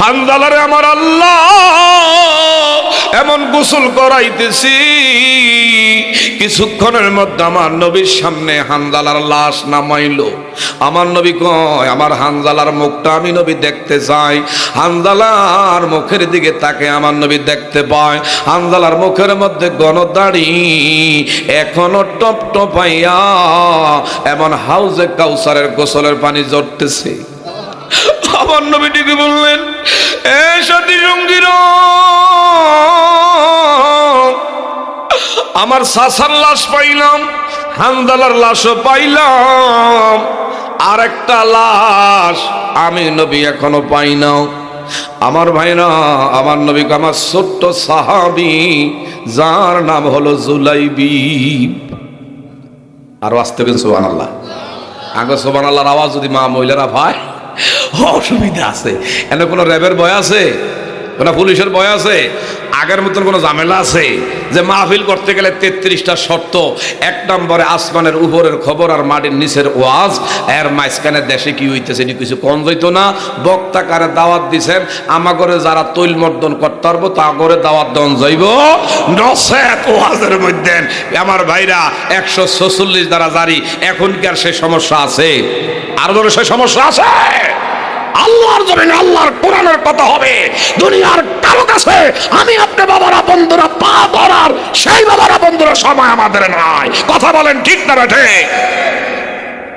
হানজালারে আমার আল্লাহ এমন গোসল করাইতেছি, কিছুক্ষণের মধ্যে আমার নবীর সামনে হানজালার লাশ নামাইল। আমার নবী কয়, আমার হানজালার মুখটা আমি নবী দেখতে চাই। হানজালার মুখের দিকে তাকে আমার নবী দেখতে পায়, হানজালার মুখের মধ্যে গণদাড়ি এখনো টপ টপাইয়া এমন হাউজে কাউসারের গোসলের পানি জড়তেছে। আমার নবী ঠিকই বললেন, এ সাথী সঙ্গীরা, আমার সাসার লাশ পাইলাম, হানজালার লাশও পাইলাম, আর একটা লাশ আমি নবী এখনো পাই না। আমার ভাইরা, আমার নবীকে আমার ছোট্ট সাহাবী যার নাম হলো জুলাইবিব। আর আসতে গেছে সুবহানাল্লাহ। আগে সুবহানাল্লাহর আওয়াজ যদি মা মহিলারা ভাই অসুবিধা আছে, এনে কোনো র্যাবের ভয় আছে, কোনো পুলিশের ভয় আছে, আগের মতন কোনো ঝামেলা আছে যে মাহফিল করতে গেলে 33টা শর্ত, 1 নম্বরে আসমানের উপরের খবর আর মাটির নিচের ওয়াজ, এর মাঝখানে দেশে কি হইতেছে এটি কিছু কম যাইতো না। বক্তা কারে দাওয়াত দিছেন, আমাগরে যারা তৈল মর্দন করতে পারবো তা করে দাওয়াত দন যাইব নসেত ওয়াজের মধ্যে। আমার ভাইরা 146 দ্বারা জারি, এখন কি আর সেই সমস্যা আছে? আর ধরে সেই সমস্যা আছে? আল্লাহর জমিনে আল্লাহর কোরআনের কথা হবে, দুনিয়ার কারো কাছে আমি আপনি বাবারা বন্ধুরা পা ধরার সেই বাবারা বন্ধুরা সময় আমাদের নাই। কথা বলেন ঠিক না বেঠে?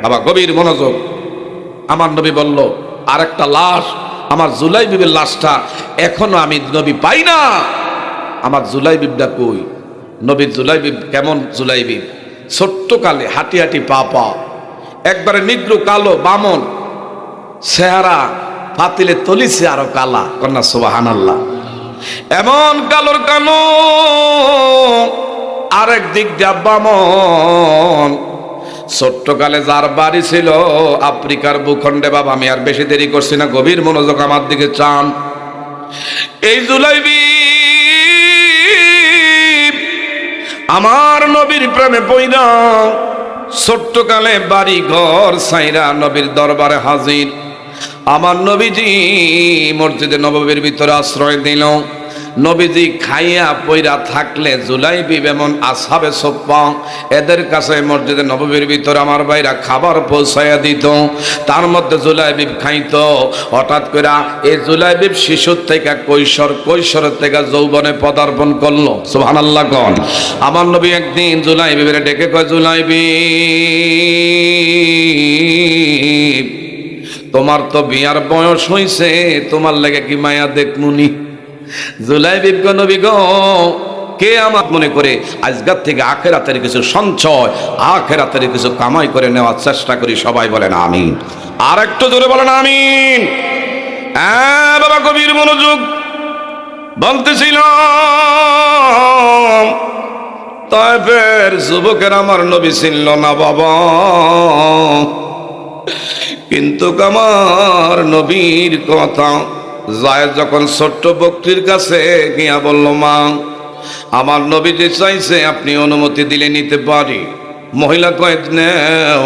বাবা গভীর মনোযোগ। আমার নবী বলল, আরেকটা লাশ, আমার জুলাইবিবের লাশটা এখনো আমি নবী পাই না। আমার জুলাইবিবটা কই? নবীর জুলাইবিব কেমন? জুলাইবিব ছোট্ট কালে হাঁটি হাঁটি পা পা, একবারে নিগ্রো কালো বামন চেহারা, পাতিলে তলিছে আরো কালা। কন্যা সুবহানাল্লাহ। এমন কালোর কালো, আরেক দিক দিয়া বামন। ছোট্টকালে যার বাড়ি ছিল আফ্রিকার ভূখণ্ডে। বাবা আমি আর বেশি দেরি করছি না, গভীর মনোযোগ আমার দিকে চান। এই জুলাইবি আমার নবীর প্রেমে পইরা ছোট্টকালে বাড়ি ঘর সাইরা নবীর দরবারে হাজির। আমার নবীজি মসজিদে নববীর ভিতরে আশ্রয় দিল। নবীজি খাইয়া পইরা থাকলে জুলাইবিব এমন আসহাবে সুফফা এদের কাছে মসজিদে নববীর ভিতরে আমার ভাইরা খাবার পৌঁছাইয়া দিত, তার মধ্যে জুলাইবিব খাইতো। হঠাৎ করে এই জুলাইবিব শিশুর থেকে কৈশোর থেকে যৌবনে পদার্পণ করলো। সুবহানাল্লাহ কোন। আমার নবী একদিন জুলাইবিবের ডেকে কয়, জুলাইবিব তোমার তো বিয়ার বয়স হইছে, তোমার লাগে কি মায়া দেখমুনি? জুলাইবিব গো, নবী গো, কে আমার মনে করে আজকের থেকে আখেরাতের কিছু সঞ্চয়, আখেরাতের কিছু কামাই করে নেওয়ার চেষ্টা করি। সবাই বলেন আমিন। আর একটু জোরে বলেন আমিন। হ্যাঁ বাবা গভীর মনোযোগ। বলতেছিলাম তায়েফের যুবকের আমার নবী ছিল না বাবা, কিন্তু আমার নবীর কথা যায় যখন ছোট্ট বকরির কাছে গিয়া বলল, মা আমার নবী যে চাইছে আপনি অনুমতি দিলে নিতে পারি। মহিলা কয়েক নেও।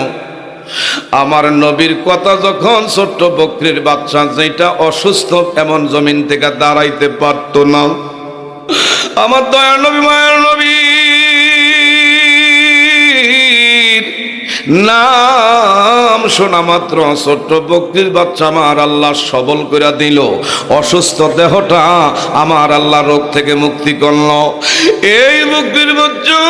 আমার নবীর কথা যখন ছোট্ট বকরির বাচ্চা যেটা অসুস্থ এমন জমিন থেকে দাঁড়াইতে পারত না, আমার দয়ার নবী মায়ের নবী নাম শোনা মাত্র ছোট্ট বকরির বাচ্চা আমার আল্লাহ সবল করে দিল। অসুস্থ দেহটা আমার আল্লাহ রোগ থেকে মুক্তি করল। এই বকরির বাচ্চা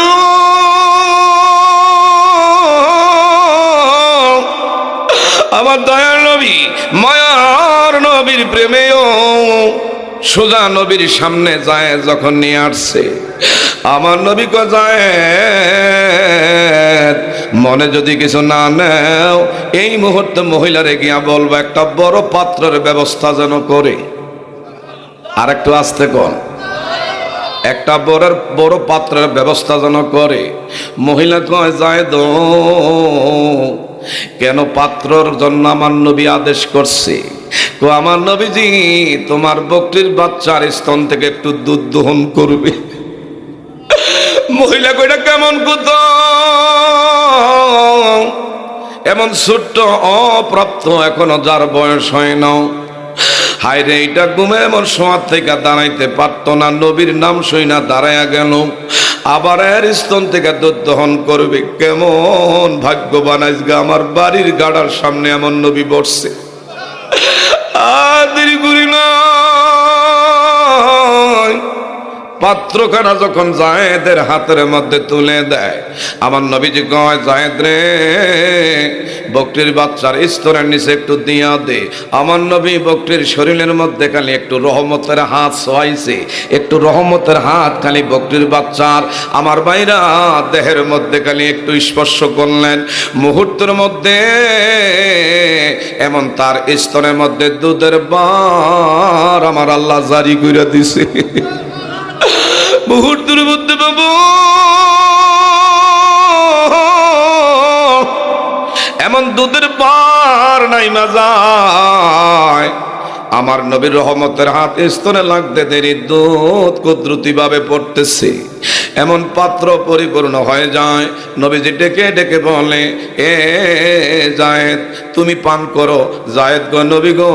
আমার দয়ার নবী মায়ার নবীর প্রেমেও সোজা নবীর সামনে যায় যখন নিয়ে আসছে, আমার নবী কো যায় মনে যদি কিছু না নেও এই মুহূর্তে মহিলারে গিয়া বলবো একটা বড় পাত্রের ব্যবস্থা যেন করে। আর একটু আস্তে কর, একটা বড় পাত্রের ব্যবস্থা যেন করে। মহিলা কয় যায় দো, কেন পাত্রর জন্য আমার নবী আদেশ করছে? তো আমার নবীজি তোমার বকরির বাচ্চার স্তন থেকে একটু দুধ দহন করবে। মহিলা কইটা কেমন কথা, এমন ছোট্ট অপ্রাপ্ত এখনো যার বয়স হয় না, হায় রে, এইটা ঘুমে এমন সময় থেকে দাঁড়াইতে পারতো না, নবীর নাম শুই না দাঁড়াইয়া গেল। আবার এর স্তন থেকে দুধ দহন করবে। কেমন ভাগ্যবান, আজকে আমার বাড়ির গাড়ার সামনে এমন নবী বসছে। দেরি করি না, পাত্রখানা যখন জায়েদের হাতের মধ্যে তুলে দেয়, আমার নবীজি কয়, জায়েদ রে, বকরির বাচ্চার স্তনের নিচে একটু দিয়া দে। আমার নবী বকরির শরীরের মধ্যে খালি একটু রহমতের হাত ছোঁয়াইছে, একটু রহমতের হাত খালি বকরির বাচ্চার আমার বাইরা দেহের মধ্যে খালি একটু স্পর্শ করলেন। মুহূর্তের মধ্যে এমন তার স্তনের মধ্যে দুধের বার আমার আল্লাহ জারি করে দিছে। মুহূর্তের মধ্যে বাবু এমন দুধের পার নাই মাজায়। আমার নবীর রহমতের হাত স্তনে লাগতে দেরি দুধ কুদরতি ভাবে পড়তেছে, এমন পাত্র পরিপূর্ণ হয়ে যায়। নবীজি ডেকে ডেকে বলে, এ জায়েদ তুমি পান করো। জায়েদ গো, নবী গো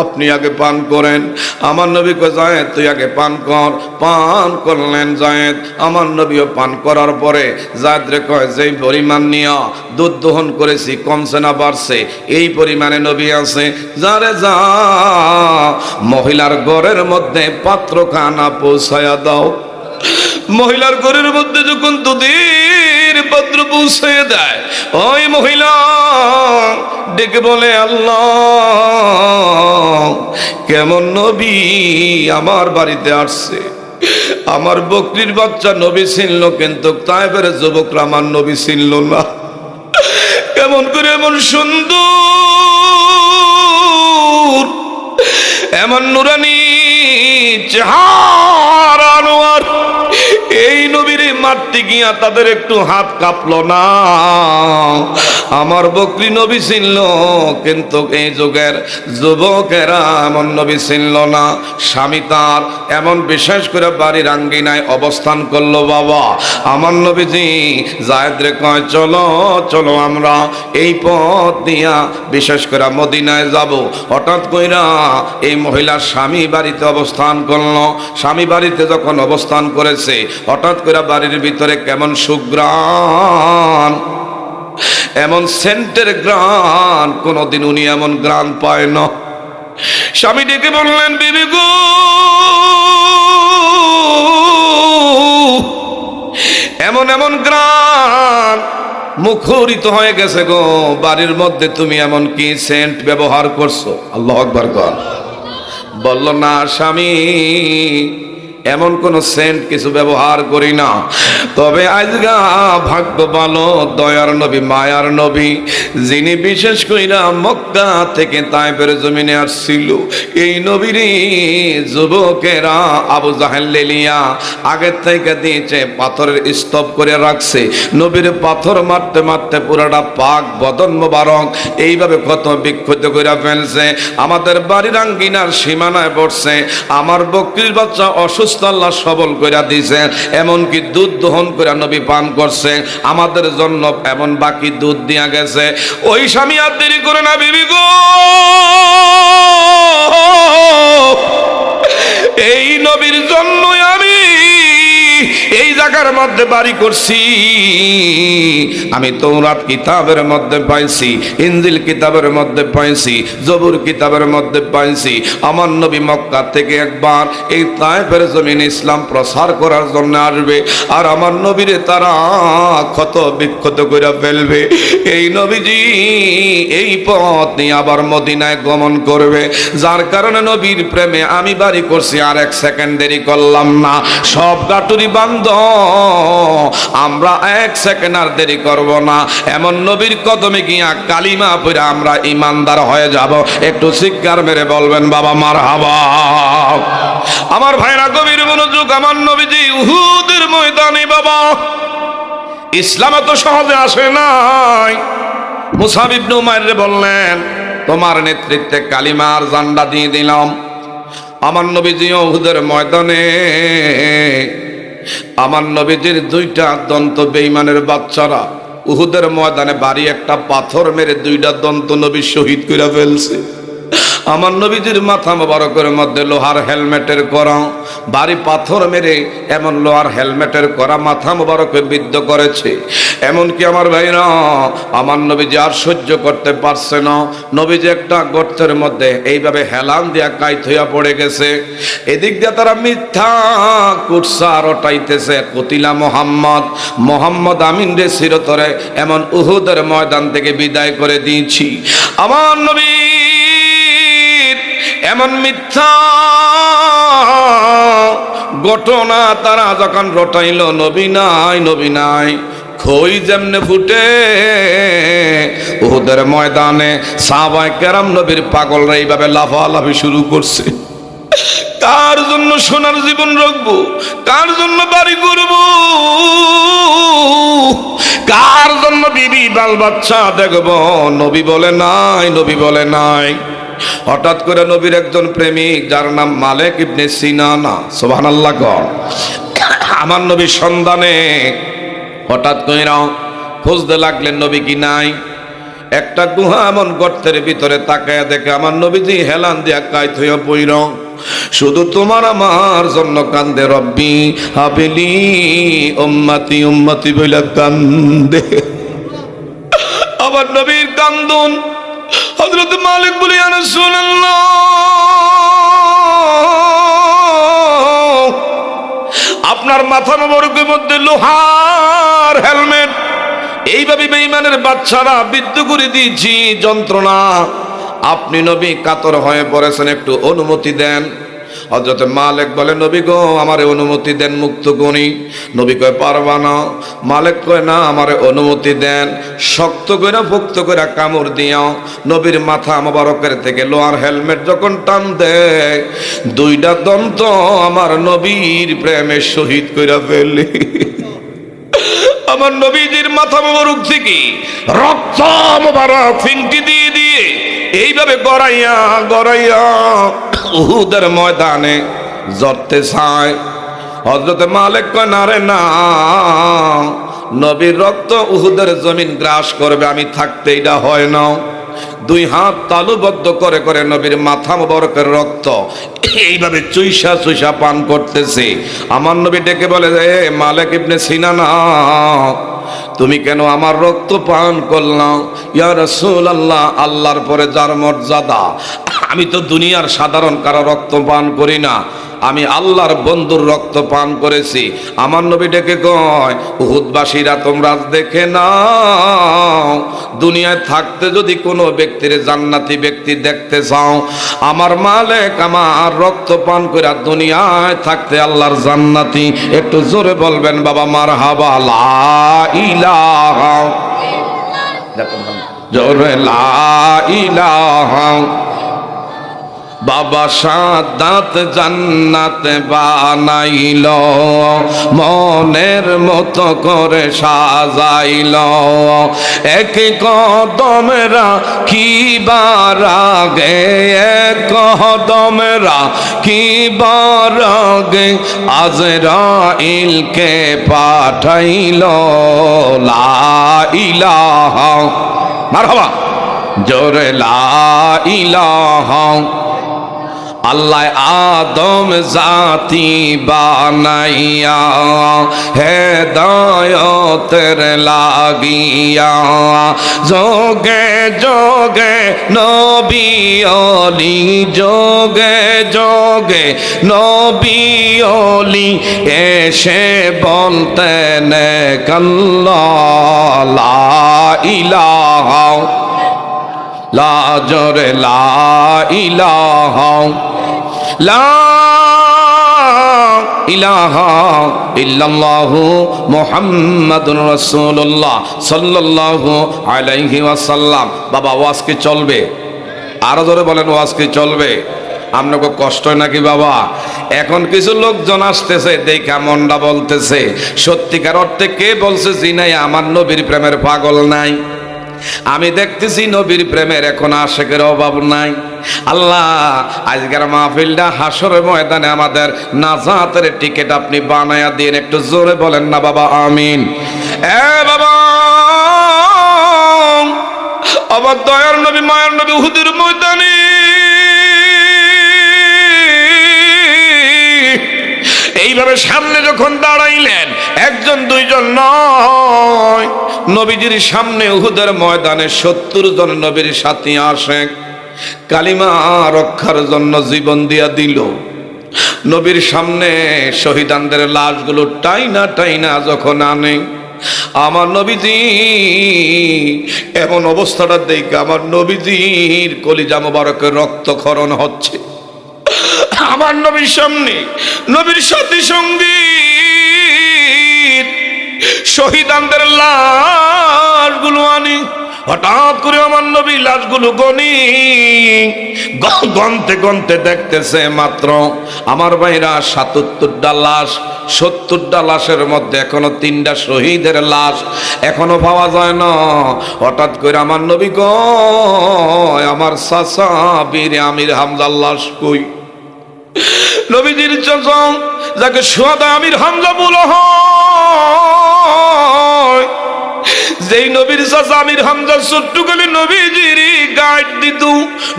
আপনি আগে পান করেন। আমার নবী গো, জায়েদ তুই আগে পান কর। পান করলেন জায়েদ। আমার নবীও পান করার পরে জায়েদ রে কয়, যেই পরিমাণ নিয়া দুধ দহন করেছি কমছে না বাড়ছে, এই পরিমাণে নবী আছে, যারে যা মহিলার ঘরের মধ্যে পাত্রখানা পৌঁছায়া দাও। মহিলার ঘরের মধ্যে যখন দুধের পাত্র পৌঁছে দেয়, ওই মহিলা ডেকে বলে, আল্লাহ কেমন নবী আমার বাড়িতে আসছে। আমার বকরির বাচ্চা নবী ছিনল, কিন্তু তায়েফের যুবকরা আমার নবী ছিনল না। কেমন করে এমন সুন্দর, এমন নুরানি চেহারা আনোয়ার, এই নবীর মারতে গিয়া তাদের একটু হাত কাঁপলো না। আমার বকরি নবী ছিনল, কিন্তু এই যুগের যুবকেরা এমন নবী ছিনল না। স্বামী তার এমন বিশেষ করে বাড়ির আঙ্গিনায় অবস্থান করলো। বাবা আমার নবীজি জায়েদ রে কয়, চলো চলো আমরা এই পথ দিয়া বিশেষ করে মদিনায় যাব। হঠাৎ কইরা এই মহিলার স্বামী বাড়িতে অবস্থান করলো। স্বামী বাড়িতে যখন অবস্থান করেছে, হঠাৎ করে বাড়ির ভিতরে কেমন সুগ্রাণ, এমন সেন্টের গ্রান, কোনদিন উনি এমন গ্রান পায় না। স্বামী ডেকে বললেন, বিবি গো এমন এমন গ্রান মুখরিত হয়ে গেছে গো, বাড়ির মধ্যে তুমি এমন কি সেন্ট ব্যবহার করছো? আল্লাহু আকবার কর। বলল, না স্বামী, এমন কোন সেন্ট কিছু ব্যবহার করি না। তবে আজগা ভাগ্য ভালো, দয়ার নবী মায়ার নবী, যিনি বিশেষ কইরা মক্কা থেকে তায়েফের জমিনে আসছিল, এই নবীরই যুবকেরা আবু জাহেল লেলিয়া আগের থেকে দিয়েছে, পাথরের স্তব করে রাখছে। নবীর পাথর মারতে মারতে পুরাটা পাক বদন মোবারক এইভাবে ক্ষত বিক্ষত করে ফেলছে। আমাদের বাড়ির আঙ্গিনার সীমানায় পড়ছে। আমার বকরির বাচ্চা অসুস্থ, আল্লাহ সবল করে দিয়েছে, এমনকি দুধ দহন করে নবী পান করছে। আমাদের জন্য এমন বাকি দুধ দিয়া গেছে। ওই স্বামী আর দেরি করে না, বিবি গো এই নবীর জন্য আমি এই জায়গার মধ্যে বাড়ি করছি। আমি তৌরাত কিতাবের মধ্যে পাইছি, ইনজিল কিতাবের মধ্যে পাইছি, জবুর কিতাবের মধ্যে পাইছি। আমার নবী মক্কা থেকে একবার এই তায়েফের জমিনে ইসলাম প্রচার করার জন্য আসবে, আর আমার নবীরে তারা ক্ষত বিক্ষত করে ফেলবে। এই নবীজি এই পথ নিয়ে আবার মদিনায় গমন করবে, যার কারণে নবীর প্রেমে আমি বাড়ি করছি। আর এক সেকেন্ড দেরি করলাম না, সব গাটুরি বান্ধ, আমরা এক সেকেন্ড আর দেরি করব না। এমন নবীর কদমে গিয়া কালিমা পড়ে আমরা ইমানদার হয়ে যাব। একটু চিৎকার মেরে বলবেন বাবা মারহাবা। আমার ভাইরা গভীর মনোযোগ, আমার নবীজি উহুদের ময়দানে বাবা ইসলাম এত সহজে আসে নাই। মুসাব ইবনে উমাইর বললেন, তোমার নেতৃত্বে কালিমার জান্ডা দিয়ে দিলাম। আমার নবীজি উহুদের ময়দানে আমার নবীজির দুইটা দন্ত বেঈমানের বাচ্চারা উহুদের ময়দানে বাড়ি একটা পাথর মেরে দুইটা দন্ত নবী শহীদ করে ফেলছে। আমার নবীজির মাথা মোবারকের মধ্যে লোহার হেলমেটের করা, ভারী পাথর মেরে এমন লোহার হেলমেটের করা মাথা মোবারকে বিদ্ধ করেছে। এমনকি আমার ভাইরা, আমার নবীজি আর সহ্য করতে পারছে না। নবীজি একটা গর্তের মধ্যে এইভাবে হেলান দিয়া কাইত হইয়া পড়ে গেছে। এদিক দিয়ে তারা মিথ্যা কুৎসা রটাইতেছে, কতিলা মোহাম্মদ আমিন রে চিরতরে এমন উহুদের ময়দান থেকে বিদায় করে দিয়েছি। আমার নবী এমন মিথ্যা ঘটনা তারা যখন রটাইল, নবী নাই খই যেমনে ফুটে উহুদের ময়দানে সাহাবায়ে কেরাম নবীর পাগলরা এইভাবে লাফালাফি শুরু করছে। কার জন্য সোনার জীবন রাখবো, কার জন্য বাড়ি করব, কার জন্য বিবি বাল বাচ্চা দেখবো? নবী বলে নাই। হঠাৎ করে নবীর একজন প্রেমিক যার নাম মালিক ইবনে সিনানা, সুবহানাল্লাহ, আমার নবীর সন্ধানে হঠাৎ করে খুঁজতে লাগলেন নবী কি নাই। একটা গুহা এমন গর্তের ভিতরে তাকায়া দেখে আমার নবীজি হেলান দিয়া কাইত হইয়া পইর। শুধু তোমার আমার জন্য কান্দে, রব্বি হাবিলি উম্মতি বইলা কান্দে। আমার নবীর কান্দন হযরত মালিক বলে, ইয়া রাসূলুল্লাহ, আপনার মাথা মোবারকের মধ্যে লোহার হেলমেট, এইভাবে বেঈমানের বাচ্চারা বিদ্ধ করে দিয়েছি, যন্ত্রণা। আপনি নবী কাতর হয়ে পড়েছেন, একটু অনুমতি দেন। হযরত মালিক বলে, নবী গো, আমারে অনুমতি দেন, মুক্ত করি। নবী কয়, পারবা না। মালিক কয়, না, আমারে অনুমতি দেন। শক্ত করে ভক্ত করে কামড় দিও। নবীর মাথা মোবারকের থেকে লোহার হেলমেট যখন টান দেয়, দুইটা দন্ত আমার নবীর প্রেমে শহীদ কইরা ফেলে। আমার নবীজির মাথা মোবারক থেকে রক্ত মোবারক ফিনকি দিয়ে দিয়ে এইভাবে গড়াইয়া উহুদের ময়দানে জড়তে চায়। হযরত মালিক কয়, না রে না, নবীর রক্ত উহুদের জমিন গ্রাস করবে, আমি থাকতে এটা হয় না। দুই হাত তালুবদ্ধ করে করে নবীর মাথা মোবারকের রক্ত এইভাবে চুইসা পান করতেছে। আমার নবী ডেকে বলে, এ মালিক ইবনে সিনানা, তুমি কেন আমার রক্ত পান করলাম? ইয়া রাসূলুল্লাহ, আল্লাহর পরে যার মর্যাদা, আমি তো দুনিয়ার সাধারণ কারো রক্ত পান করি না, আমি আল্লাহর বন্ধুর রক্ত পান করেছি। আমার নবী ডেকে কয়, উহুদবাসীরা তোমরা দেখে নাও, দুনিয়ায় থাকতে যদি কোনো ব্যক্তির জান্নাতি ব্যক্তি দেখতে চাও, আমার মালিক আমার রক্ত পান করে দুনিয়ায় থাকতে আল্লাহর জান্নাতি। একটু জোরে বলবেন বাবা, মারহাবা, লা ইলাহা, জোরে লা ইলাহা। বাবা সাদাত জান্নাত বানাইল, মনের মতো করে সাজাইল, এক কদম রাখিবার আগে, এক কদম রাখিবার আগে আজরাইলকে পাঠাইল। লা ইলাহা, মারহাবা, জোরে লা ইলাহা। আল্লাহ আদম জাতি বানাইয়া হেদায়তের লাগিয়া, যোগে যোগে নবী অলি, যোগে যোগে নবী অলি এসে বলতেন আল্লাহ, লা ইলাহা, লা জোরে লা ইলাহা, লা ইলাহা ইল্লাল্লাহু মুহাম্মাদুর রাসূলুল্লাহ সাল্লাল্লাহু আলাইহি ওয়াসাল্লাম। বাবা, ওয়াজ কি চলবে? আরো জোরে বলেন, ওয়াজ কি চলবে? আপনাকে কষ্ট নাকি বাবা? এখন কিছু লোকজন আসতেছে, দেখা মনটা বলতেছে, সত্যিকার অর্থে কে বলছে জিনাই আমার নবীর প্রেমের পাগল নাই? আমি দেখতেছি নবীর প্রেমের এখন আশেকের অভাব নাই। আল্লাহ, আজকের মাহফিলটা হাসরের ময়দানে আমাদের নাজাতের টিকিট আপনি বানায়া দিন। একটু জোরে বলেন না বাবা, আমিন। এ বাবা, আমার দয়ার নবী মায়ার নবী উহুদের ময়দানে এইভাবে সামনে যখন দাঁড়াইলেন, একজন দুইজন নয়, নবীজির সামনে উহুদের ময়দানে 70 জন নবীর সাথী আসে, কালিমা রক্ষার জন্য জীবন দিয়া দিল। নবীর সামনে শহীদানদের লাশগুলো টাইনা টাইনা যখন আনে, আমার নবীজি এমন অবস্থাটা দেখে আমার নবীজির কলিজা মোবারকের রক্তক্ষরণ হচ্ছে। আমার নবীর সামনে নবীর সাথী সঙ্গী শহীদানদের লাশগুলো আনি, হঠাৎ করে আমার নবী লাশগুলো গনতে গনতে দেখতেছে মাত্র আমার ভাইরা ৭৭টা লাশ। ৭০টা লাশের মধ্যে এখনো 3টা শহীদের লাশ এখনো পাওয়া যায় না। হঠাৎ করে আমার নবী কয়, আমার চাচা বীর আমির হামজার লাশ কই? নবীজির চাচা যাকে শুহাদা আমির হামজা বলা হয়, যেই নবীর চাচা আমির হামজা ছোট্ট গেলে নবীজির গাইড দিত,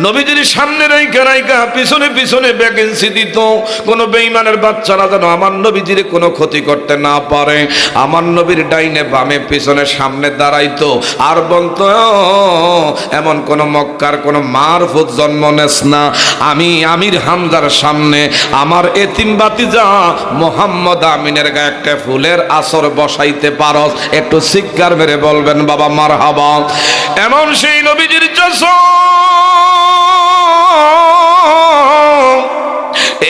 নবীজির সামনে রাইখা রাইখা পিছনে পিছনে ভ্যাকেন্সি দিত, কোন বেঈমানের বাচ্চারা যেন আমার নবীজির কোনো ক্ষতি করতে না পারে। আমার নবীর ডাইনে বামে পিছনে সামনে দাঁড়াইতো আর বলতো, এমন কোন মক্কার কোন মারফুত জন্ম নেস না, আমি আমির হামজার সামনে আমার এতিম ভাতিজা মোহাম্মদ আমিনের গায়ে একটা ফুলের আসর বসাইতে পারস? একটু চিৎকার মেরে বলবেন বাবা মারহাবা। এমন সেই নবীজির চাচা,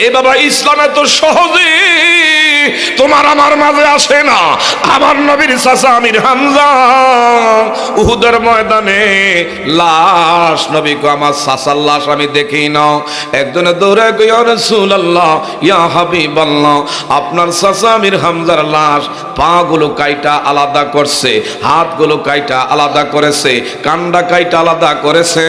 এ বাবা ইসলামে তো সহজে তোমার আমার মাঝে আসে না। আমার নবীর চাচা আমির হামজা উহুদের ময়দানে লাশ, নবী কো আমার চাচার লাশ আমি দেখি না। একজনে দৌড়ে কই, ইয়া রাসূলুল্লাহ, ইয়া হাবিবাল্লাহ, আপনার চাচা আমির হামজার লাশ পাগুলো কাইটা আলাদা করছে, হাতগুলো কাইটা আলাদা করেছে, কান্ডা কাইটা আলাদা করেছে,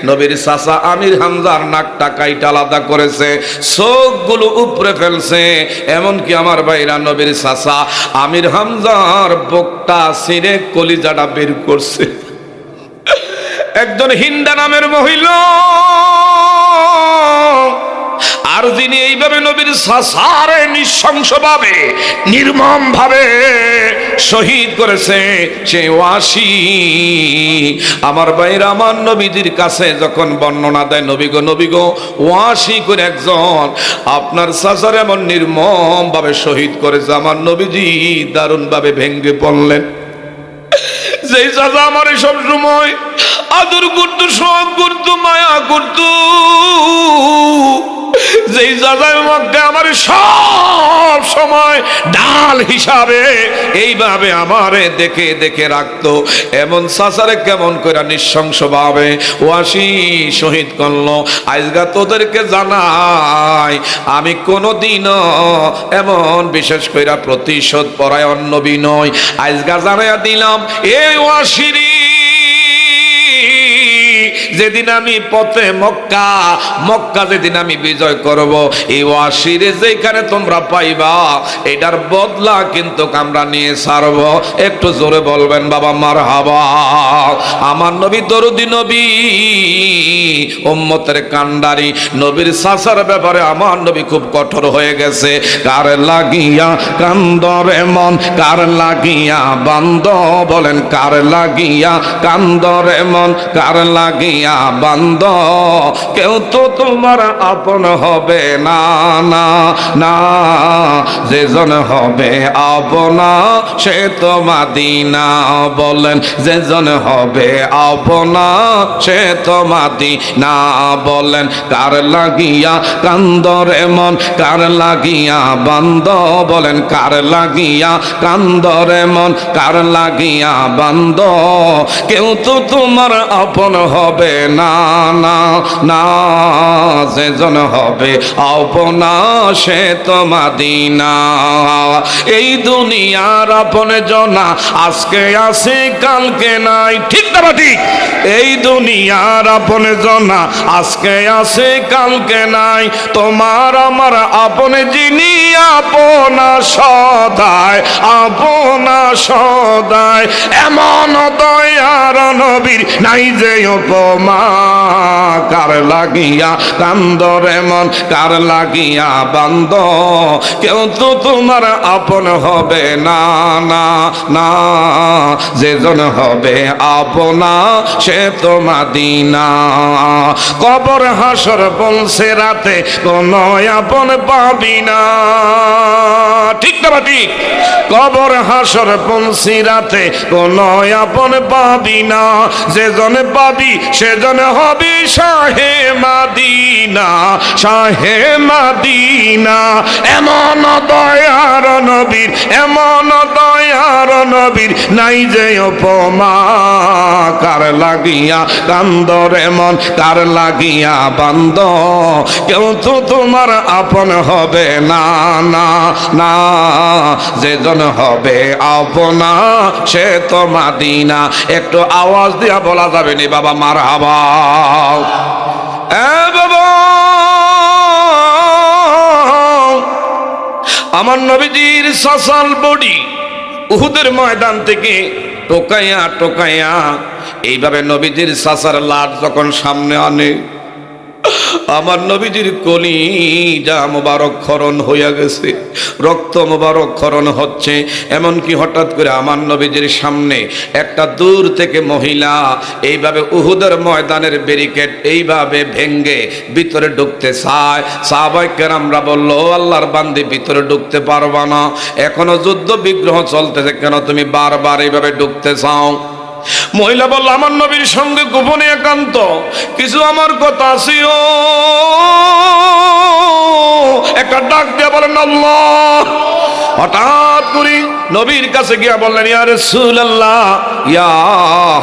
নবীর চাচা আমির হামজার নাকটা কাইটা আলাদা করেছে, চোখগুলো উপরে ফেলছে, এমনকি আমার ভাইরা নবীর চাচা আমির হামজার বুকটা ছিঁড়ে কলিজাটা বের করছে। একজন হিন্দা নামের মহিলা, আর যিনি এইভাবে নবীর চাচারে নৃশংসভাবে নির্মম ভাবে শহীদ করেছে, সে ওয়াসি। আমার ভাইরা আমার নবীজির কাছে যখন বর্ণনা দেয়, নবী গো ওয়াসি করে একজন আপনার চাচার এমন নির্মম ভাবে শহীদ করেছে, আমার নবীজি দারুণ ভাবে ভেঙ্গে পড়লেন। যেই চাচা আমার সব সময় আদর করতো, সব করতো, মায়া করতো, যেই চাচার মধ্যে আমার সব সময় ডাল হিসাবে এইভাবে আমারে দেখে দেখে রাখতো, এমন চাচারে কেমন করে নৃশংস ভাবে ওয়াসি শহীদ করলো। আজগা তোদেরকে জানাই, আমি কোনোদিনও এমন বিশেষ করে প্রতিশোধ পরায়ণ নবী নই। আজগা জানাইয়া দিলাম, এই ওয়াসিরি যেদিন আমি পথে মক্কা যেদিন আমি বিজয় করব, এই ওয়াসিরে যেখানে তোমরা পাইবা এটার বদলা কিন্তু আমরা নিয়ে ছাড়ব। একটু জোরে বলবেন বাবা মারহাবা। আমার নবী দরুদি নবী, উম্মতের কান্ডারি, নবীর চাচার ব্যাপারে আমার নবী খুব কঠোর হয়ে গেছে। কার লাগিয়া কান্দরে মন, কার লাগিয়া বান্দ, বলেন কার লাগিয়া কান্দরে মন, কার লাগিয়া বান্দ, কেউ তো তোমার আপন হবে না, না না, যেজন হবে আপনা সে তো মাদিনা, বলেন যেজন হবে আপনা সে তো মাদিনা, বলেন কার লাগিয়া কান্দরে মন, কার লাগিয়া বান্দ, বলেন কার লাগিয়া কান্দরে মন, কার লাগিয়া বান্দ, কেউ তো তোমার আপন হবে না, না না, যেজন হবে আপনা সে তো মাদিনা। এই দুনিয়ার আপন জনা আজকে আছে কালকে নাই, ঠিক না ঠিক? এই দুনিয়ার আপন জনা আজকে আছে কালকে নাই, তোমার আমার আপন যিনি আপনা সদায়, আপনা সদায়, এমন দয়ার নবীর নাই যে উপমা। মা কার লাগিয়া কান্দরে মন কার লাগিয়া বান্দ কেউ তো তোমার আপন হবে না না না যেজন হবে আপনা সে তো মদিনা কবর হাসর বলছে রাতে কোন আপন পাবি না ঠিক না ঠিক কবর হাসর বলছি রাতে কোন আপন পাবি না যেজন পাবি সেজন হবে শাহে মদিনা শাহে মদিনা এমন দয়ার নবীর এমন দয়ার নবীর নাই যে উপমা কার লাগিয়া কান্দরে মন কার লাগিয়া বান্দ কেউ তো তোমার আপন হবে না না না যেজন হবে আপনা সে তো মদিনা একটু আওয়াজ দিয়া বলা যাবে নি বাবা মারহাবা এ বাবা আমার নবীজির সাসাল বডি উহুদের ময়দান থেকে টোকাইয়া টোকাইয়া এইভাবে নবীজির সাসার লাশ যখন সামনে আনে আমার নবীজির কলিজা মোবারক ক্ষরণ হইয়া গেছে রক্ত মোবারক ক্ষরণ হচ্ছে এমনকি হঠাৎ করে আমার নবীজির সামনে একটা দূর থেকে মহিলা এইভাবে উহুদের ময়দানের ব্যারিকেড এইভাবে ভেঙ্গে ভিতরে ঢুকতে চায় সাহাবায়ে কেরামরা বলল আল্লাহর বান্দি ভিতরে ঢুকতে পারবা না এখনো যুদ্ধ বিগ্রহ চলতেছে কেন তুমি বারবার এইভাবে ঢুকতে চাও মহিলা বলল আমার নবীর সঙ্গে গোপনে একান্ত কিছু আমার কথা আছে একটা ডাক দিয়ে বলেন আল্লাহ হঠাৎ করে নবীর কাছে গিয়া বললেন ইয়া রাসূলুল্লাহ ইয়া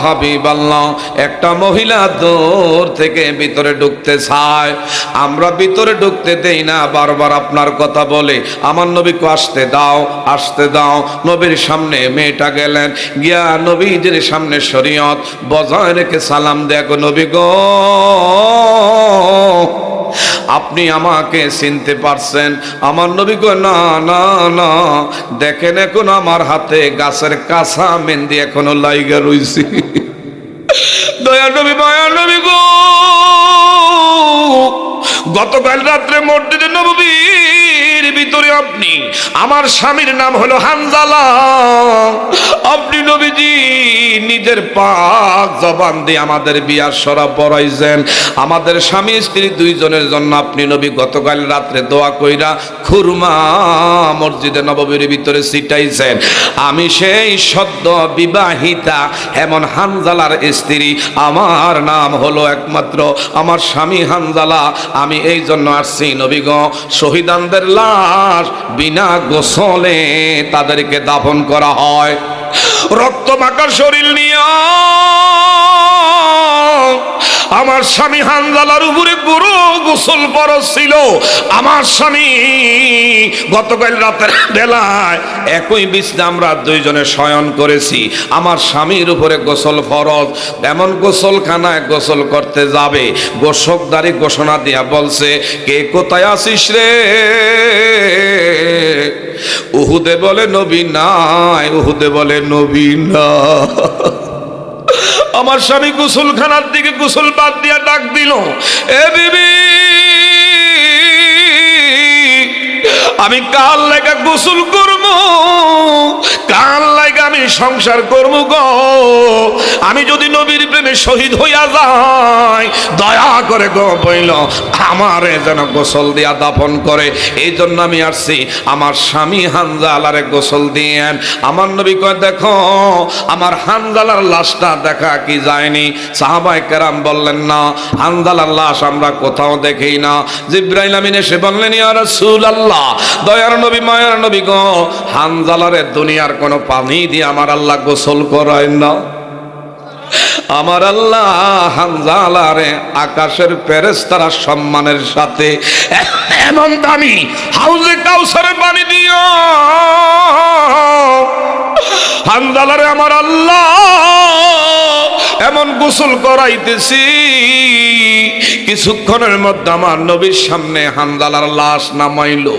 হাবিবাল্লাহ একটা মহিলা দূর থেকে ভিতরে ঢুকতে চায় আমরা ভিতরে ঢুকতে দেই না বারবার আপনার কথা বলে আমার নবীকে আসতে দাও নবীর সামনে মেয়েটা গেলেন গিয়া নবীজির সামনে শরীয়ত বজায় রেখে সালাম দেখো নবী গো আপনি আমাকে চিনতে পারছেন আমার নবী গো না না না দেখেন এখন আমার হাতে গাছের কাঁচা মেহেন্দি এখনো লাইগা রইছে দয়া নবী মায়া নবী গো গতকাল রাত্রে মসজিদে নববীর ভিতরে আপনি আমার স্বামীর নাম হলো হানজালা আপনি নবীজি নিজের পাক জবান দিয়ে আমাদের বিয়ার শরাব পড়াইছেন আমাদের স্বামী স্ত্রী দুইজনের জন্য আপনি নবী গতকাল রাত্রে দোয়া কইরা খুরমা মসজিদে নববীর ভিতরে ছিটাইছেন আমি সেই সদ্য বিবাহিতা এমন হানজালার স্ত্রী আমার নাম হলো একমাত্র আমার স্বামী হানজালা আমি এই জন্য আসছি নবী গো শহীদানদের লাশ বিনা গোসলে তাদেরকে দাফন করা হয় রক্ত মাখা শরীর নিয়ে আমার স্বামী হানজালার উপরে পুরো গোসল ফরজ ছিল আমার স্বামী গতকাল রাতের বেলায় একই বিছানায় আমরা দুইজনে শয়ন করেছি আমার স্বামীর উপরে গোসল ফরজ এমন গোসলখানায় গোসল করতে যাবে গোসকদারি ঘোষণা দিয়া বলছে কে কোথায় আছিস রে উহুদে বলে নবী নাই উহুদে বলে নবী না আমার স্বামী গোসলখানার দিকে গোসল বাদ দিয়া ডাক দিল এ বিবি আমি কাল লাগা গোসল করব কাল লাগা আমি সংসার করব গো আমি যদি নবীর প্রেমে শহীদ হইয়া যাই দয়া করে গো বইল আমারে যেন গোসল দিয়া দাফন করে এই জন্য আমি আসছি আমার স্বামী হানজালারে গোসল দিয়েন আমার নবী কয় দেখো আমার হানজালার লাশটা দেখা কি যায়নি সাহাবায়ে কেরাম বললেন না হানজালার লাশ আমরা কোথাও দেখি না জিবরাইল আমিন এসে বললেন ইয়া রাসূলুল্লাহ দয়ার নবী মায়ার নবী গো হানজালারে দুনিয়ার কোন পানি দিয়ে আমার আল্লাহ গোসল করায় না আমার আল্লাহ হানজালারে আকাশের ফেরেশতারা সম্মানের সাথে এমন দামি হাউজে কাউসারে পানি দিও হানজালারে আমার আল্লাহ এমন গোসল করাইতেছি, কিছুক্ষণের মধ্যে আমার নবীর সামনে হানজালার লাশ নামাইলো।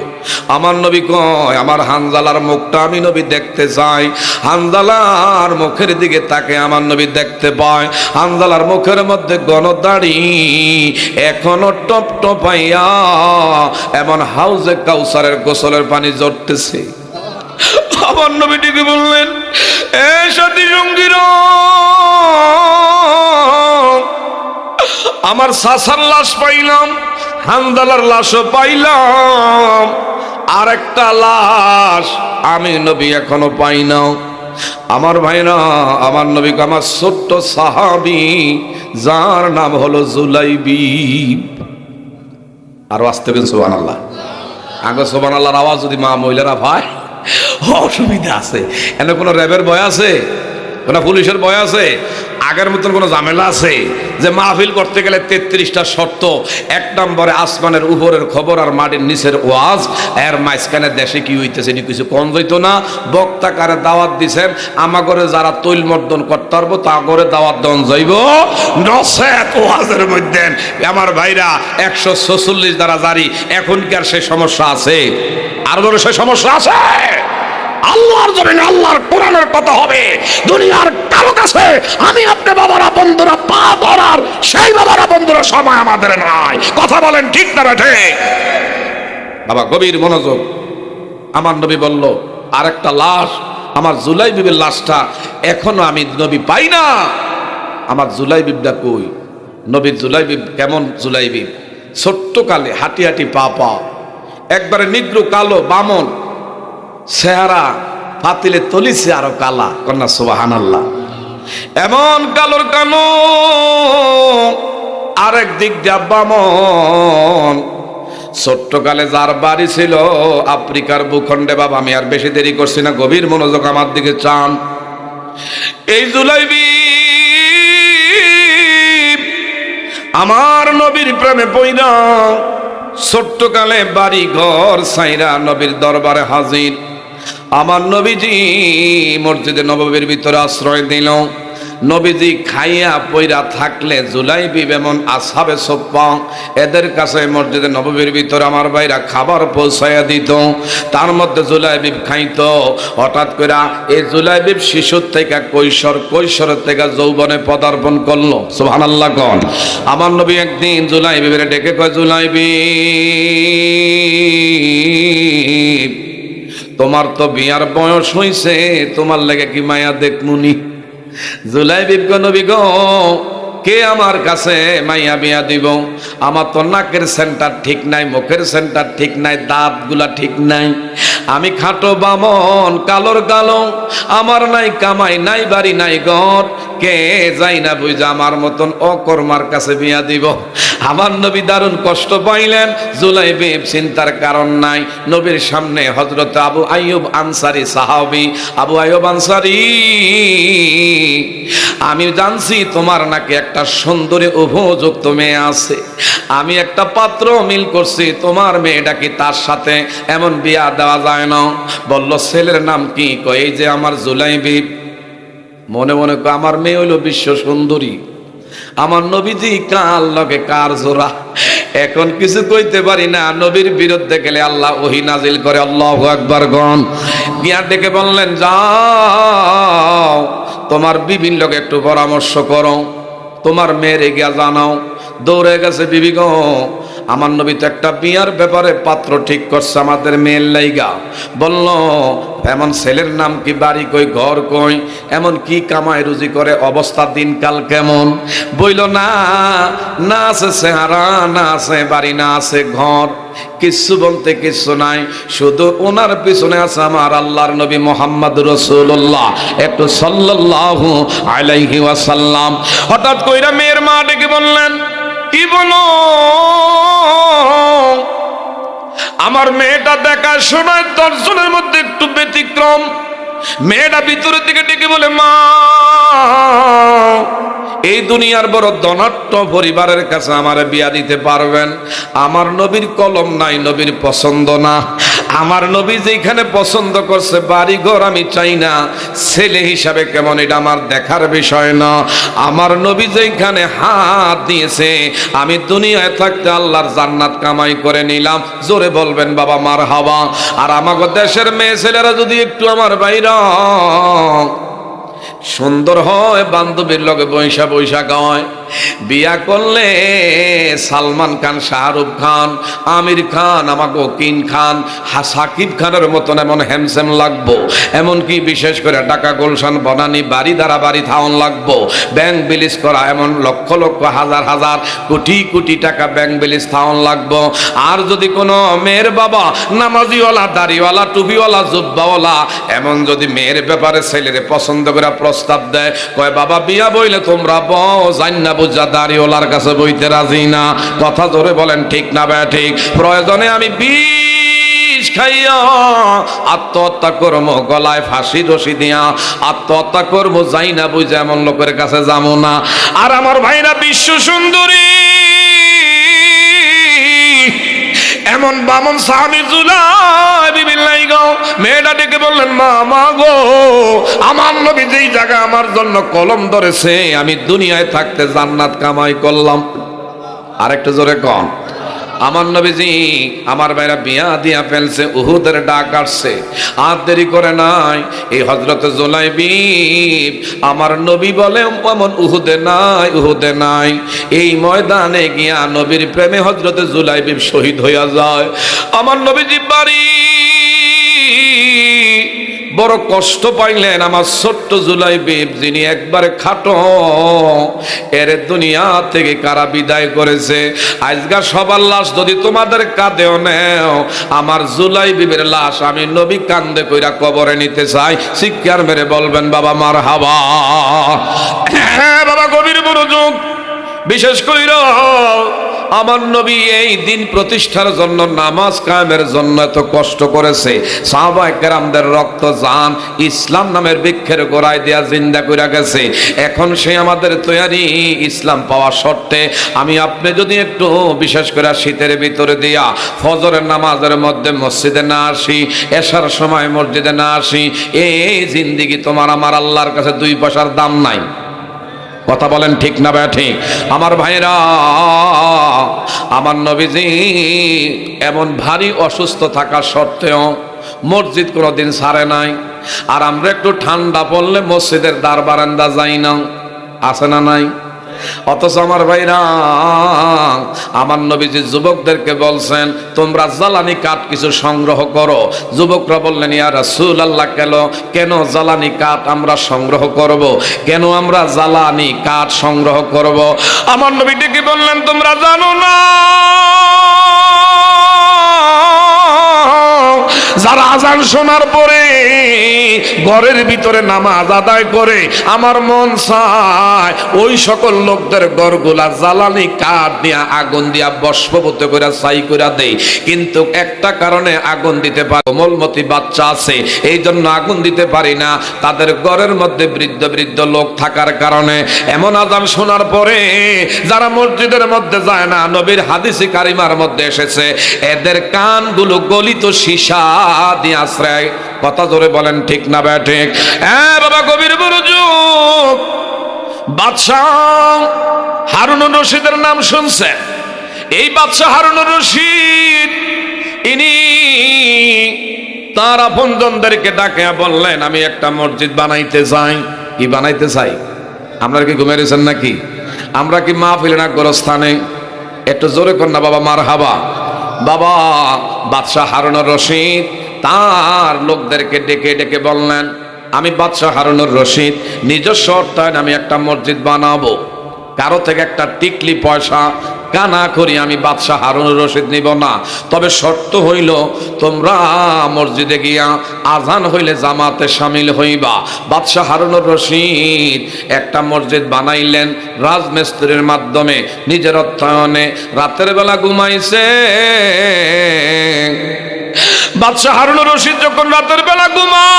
আমার নবী কয়, আমার হানজালার মুখটা আমি নবী দেখতে চাই। হানজালার মুখের দিকে তাকে আমার নবী দেখতে পায়। হানজালার মুখের মধ্যে গণদাড়ি এখনো টপ টপাইয়া এমন হাউজে কাউসারের গোসলের পানি জড়তেছে। আমার নবীটিকে বললেন, এ সাথী সঙ্গীরা, আমার সাসার লাশ পাইলাম, হানজালার লাশও পাইলাম, আর একটা লাশ আমি নবী এখনো পাই না। আমার ভাইরা, আমার নবীকে আমার ছোট্ট সাহাবী যার নাম হলো জুলাইবিব। আর আসতে পেন সুবহানাল্লাহ। আগে সুবহানাল্লাহর আওয়াজ যদি মা মহিলারা ভাই অসুবিধা আছে। এনে কোনো র্যাবের ভয় আছে, কোনো পুলিশের ভয় আছে, আগের মতন কোনো ঝামেলা আছে যে মাহফিল করতে গেলে 33টা শর্ত? এক নম্বরে আসমানের উপরের খবর আর মাটির নিচের ওয়াজ, এর মাঝখানে দেশে কি হইতেছে নি কিছু কম যাইতো না। বক্তা কারে দাওয়াত দিছেন, আমা করে যারা তৈল মর্দন করতে পারবো তা করে দাওয়াত দন যাইব নসেত ওয়াজের মধ্যে। আমার ভাইরা 146 দ্বারা জারি। এখন কি আর সেই সমস্যা আছে? আর ধরে সেই সমস্যা আছে? আল্লাহর জমিনে আল্লাহর কোরআনের কথা হবে। দুনিয়ার কারো কাছে আমি আপনি বাবারা বন্ধুরা পা ধরার সেই বাবারা বন্ধুরা সময় আমাদের নাই। কথা বলেন ঠিক না ঠিক? বাবা গভীর মনোযোগ। আমার নবী বলল, আরেকটা লাশ, আমার জুলাইবিবের লাশটা এখনো আমি নবী পাই না। আমার জুলাইবিবটা কই? নবীর জুলাইবিব কেমন? জুলাইবিব ছোট্ট কালে হাঁটি হাঁটি পা পা, একবারে নিগ্রো কালো বামন চেহারা, ফাতিলে তলিছে আরো কালা। কন্যা সুবহানাল্লাহ। এমন কালোর কালো, আরেক দিক দিয়া বামন। ছোট্টকালে যার বাড়ি ছিল আফ্রিকার ভূখণ্ডে। বাবা আমি আর বেশি দেরি করছি না, গভীর মনোযোগ আমার দিকে চান। এই জুলাইবি আমার নবীর প্রেমে পইরা ছোট্টকালে বাড়ি ঘর সাইরা নবীর দরবারে হাজির। আমার নবীজি মসজিদে নববীর ভিতরে আশ্রয় দিল। নবীজি খাইয়া পইরা থাকলে জুলাইবিব এমন আসহাবে সুফফা এদের কাছে মসজিদে নববীর ভিতরে আমার ভাইরা খাবার পৌঁছাইয়া দিত। তার মধ্যে জুলাইবিব খাইতো। হঠাৎ করে এই জুলাইবিব শিশুর থেকে কৈশোর থেকে যৌবনে পদার্পণ করলো। সুবহানাল্লাহ কোন। আমার নবী একদিন জুলাইবিবের ডেকে কয়, জুলাইবিব তোমার তো বিয়ার বয়স হইছে, তোমার লাগে কি মায়া দেখমুনি? জুলাইবিব গো, নবী গো, কে আমার কাছে মাইয়া বিয়া দিব? আমার তো নাকের সেন্টার ঠিক নাই, মুখের সেন্টার ঠিক নাই, দাঁতগুলা ঠিক নাই। আমি খাটো বামন, কালোর কালো, আমার নাই কামাই, নাই বাড়ি, নাই ঘর। কে যাই না বুঝা আমার মতন অকর্মার কাছে বিয়া দিব? আমার নবী দারুণ কষ্ট পাইলেন। জুলাইবিব চিন্তার কারণ নাই। নবীর সামনে হযরত আবু আইয়ুব আনসারী সাহাবী, আবু আইয়ুব আনসারী, আমি জানছি তোমার নাকি একটা সুন্দরী উপযুক্ত মেয়ে আছে। আমি একটা পাত্র মিল করছি, তোমার মেয়েটা কি তার সাথে এমন বিয়া দেওয়া যায় না? বলল ছেলের নাম কি? কয় এই যে আমার জুলাইবিব। মনে মনে কয় আমার মেয়ে হইল বিশ্ব সুন্দরী। আমার নবীজি কার লগে কার জোড়া, এখন কিছু কইতে পারি না। নবীর বিরুদ্ধে গেলে আল্লাহ ওহী নাজিল করে। আল্লাহু আকবার গণ। গিয়া ডেকে বললেন, যাও তোমার বিবির লগে একটু পরামর্শ করো, তোমার মেয়ের গিয়া জানাও। দৌড়ে গেছে বিবি গো, আমার নবী তো একটা বিয়ার ব্যাপারে পাত্র ঠিক করছে আমাদের মেয়ের লাইগা। বলল এমন ছেলের নাম কি, বাড়ি কই, ঘর কই, এমন কি কামাই রুজি করে, অবস্থা দিনকাল কেমন? বইল না, না আছে চেহারা, না আছে বাড়ি, না আছে ঘর, কিচ্ছু বলতে কিচ্ছু নাই। শুধু ওনার পিছনে আছে আমার আল্লাহর নবী মুহাম্মদ রাসূলুল্লাহ, একটু সাল্লাল্লাহু আলাইহি ওয়াসাল্লাম। হঠাৎ কইরা মেয়ের মা ডেকে বললেন, কি বলো? আমার মেয়েটা দেখা শোনায় 10 জনের মধ্যে একটু ব্যতিক্রম। মেয়েটা ভিতরের দিকে ডেকে বলে, মা এই দুনিয়ার বড় ধনাঢ্য পরিবারের কাছে আমার বিয়া দিতে পারবেন? আমার নবীর কলম নাই, নবীর পছন্দ না। আমার নবী যেখানে পছন্দ করছে বাড়ি ঘর আমি চাই না, ছেলে হিসাবে কেমন এটা আমার দেখার বিষয় না। আমার নবী যেখানে হাত দিয়েছে আমি দুনিয়ায় থাকতে আল্লাহর জান্নাত কামাই করে নিলাম। জোরে বলবেন বাবা মারহাবা। আর আমাকে দেশের মেয়ে ছেলেরা যদি একটু আমার বাইরা সুন্দর হয়, বান্ধবীর লগে বৈশা বৈশা গায়, বিয়া করলে সালমান খান, শাহরুখ খান, আমির খান, আমাকে কিন খান, সাকিব খানের মতন এমন হ্যামসেম লাগবো। এমনকি বিশেষ করে ঢাকা গুলশান বনানী বাড়ি দ্বারা বাড়ি থাউন লাগবো। ব্যাংক বিলিজ করা এমন লক্ষ লক্ষ হাজার হাজার কোটি কোটি টাকা ব্যাংক বিলিজ থাউন লাগবো। আর যদি কোনো মেয়ের বাবা নামাজিওয়ালা, দাড়িওয়ালা, টুপিওয়ালা, জুব্বাওয়ালা এমন যদি মেয়ের ব্যাপারে ছেলেরে পছন্দ করে প্রস্তাব দেয়, কয় বাবা বিয়া বইলে তোমরা বউ জান্না বুঝা দাড়িওয়ালার কাছে বইতে রাজি না। কথা জোরে বলেন ঠিক না বে ঠিক? প্রয়োজনে আমি বিষ খাইয়া আত্মহত্যা করবো, গলায় ফাঁসি রশি দিয়া আত্মহত্যা করবো, যাই না বুঝে এমন লোকের কাছে যাবো না। আর আমার ভাইরা বিশ্ব সুন্দরী এমন বামন সাহাবী জুলাই বিবিল্লাহি গো, মেয়েটা ডেকে বললেন মা, মা গো, আমার নবী যেই জায়গা আমার জন্য কলম ধরেছে আমি দুনিয়ায় থাকতে জান্নাত কামাই করলাম। আরেকটু জোরে কন। আমার নবীজি আমার ভাইরা বিয়া দিয়া ফেলছে, উহুদের ডাক আসছে, আর দেরি করে নাই। এই হযরত জুলাইবিব আমার নবী বলে এমন উহুদে নাই, উহুদে নাই। এই ময়দানে গিয়া নবীর প্রেমে হযরত জুলাইবিব শহীদ হইয়া যায়। আমার নবীজি বাড়ি বড় কষ্ট পাইলেন। আমার ছোট্ট জুলাইবিব যিনি একবারে খাটো, এর দুনিয়া থেকে কারা বিদায় করেছে। আজকা সবার লাশ যদি তোমাদের কাঁদেও নেও, আমার জুলাইবিবের লাশ আমি নবী কান্দে কইরা কবরে নিতে চাই। চিৎকার মেরে বলবেন বাবা মারহাবা। হ্যাঁ বাবা, গভীর মনোযোগ। বিশেষ কইরা আমার নবী এই দিন প্রতিষ্ঠার জন্য, নামাজ কায়েমের জন্য এত কষ্ট করেছে। সাহাবায়ে কেরামদের রক্ত জান ইসলাম নামের বৃক্ষের গোড়ায় দেয়া জিন্দা কইরা গেছে। এখন সে আমাদের তৈরি ইসলাম পাওয়া শর্তে আমি আপনি যদি একটু বিশেষ করে শীতের ভিতরে দিয়া ফজরের নামাজের মধ্যে মসজিদে না আসি, এশার সময় মসজিদে না আসি, এই জিন্দেগি তোমার আমার আল্লাহর কাছে 2 পয়সার দাম নাই। কথা বলেন ঠিক না বে ঠিক? আমার ভাইরা, আমার নবীজি এমন ভারী অসুস্থ থাকা সত্ত্বেও মসজিদ কোনোদিন ছাড়ে নাই। আর আমরা একটু ঠান্ডা পড়লে মসজিদের দ্বার বারান্দা যাই না, আছে না নাই? অথচ আমার ভাইরা, আমার নবীজি যুবকদেরকে বলছেন তোমরা জ্বালানি কাঠ কিছু সংগ্রহ করো। যুবকরা বললেন ইয়া রাসূলুল্লাহ, কেন জ্বালানি কাঠ আমরা সংগ্রহ করব? কেন আমরা জ্বালানি কাঠ সংগ্রহ করব? আমার নবী ডেকে বললেন তোমরা জানো না যারা আজান শোনার পরে ঘরের ভিতরে নামাজ আদায় করে আমার মন চায় ওই সকল লোকদের ঘরগুলা জ্বালানি কাঠ দিয়া আগুন দিয়া বস্পভূত করে ছাই করে দেই, কিন্তু একটা কারণে আগুন দিতে পারি, কোমলমতি বাচ্চা আছে এই জন্য আগুন দিতে পারি না। তাদের ঘরের মধ্যে বৃদ্ধ বৃদ্ধ লোক থাকার কারণে এমন আজান শোনার পরে যারা মসজিদের মধ্যে যায় না, নবীর হাদিসে কারিমার মধ্যে এসেছে এদের কানগুলো গলিত সীসা দিয়ে আশ্রয়। কথা জোরে বলেন ঠিক না বে ঠিক? হ্যাঁ বাবা, গভীর মনোযোগ। বাদশাহ হারুনুর রশিদের নাম শুনছেন? এই বাদশাহ হারুনুর রশিদ ইনি তার আপনজনদেরকে ডাকে বললেন আমি একটা মসজিদ বানাইতে চাই। কি বানাইতে চাই? আপনারা কি ঘুমিয়েছেন নাকি? আমরা কি মাহফিলে না গোরস্থানে? একটু জোরে কর না বাবা মারহাবা। বাবা বাদশাহ হারুনুর রশিদ তার লোকদেরকে ডেকে ডেকে বললেন আমি বাদশাহ হারুনুর রশিদ নিজস্ব অর্থায়নে আমি একটা মসজিদ বানাবো, কারো থেকে একটা টিকলি পয়সা কানা করি আমি বাদশাহ হারুনুর রশিদ নিব না। তবে শর্ত হইল তোমরা মসজিদে গিয়া আজান হইলে জামাতে শামিল হইবা। বাদশাহ হারুনুর রশিদ একটা মসজিদ বানাইলেন রাজমিস্ত্রির মাধ্যমে, নিজের অর্থায়নে। রাতের বেলা ঘুমাইছে বাদশাহ হারুনুর রশিদ। যখন রাতের বেলা ঘুমায়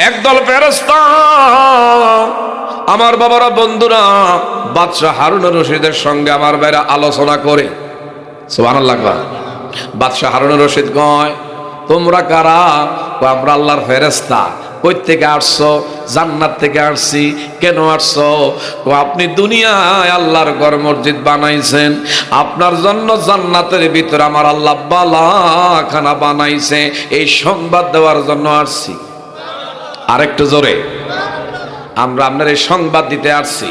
একদল ফেরেশতা আমার বাবারা, বন্ধুরা, বাদশাহ হারুন রশিদের সঙ্গে আমার ভাইরা আলোচনা করে, সুবহানাল্লাহ। বাদশাহ হারুন রশিদ কয়, তোমরা কারা? আমরা আল্লাহর ফেরেশতা। কই থেকে আসছো? জান্নাত থেকে আসছি। কেন আসছো? আপনি দুনিয়ায় আল্লাহর ঘর মসজিদ বানাইছেন, আপনার জন্য জান্নাতের ভিতরে আমার আল্লাহ বালাখানা বানাইছে, এই সংবাদ দেওয়ার জন্য আসছি। আরেকটু জোরে, আমরা আপনার এই সংবাদ দিতে আসছি।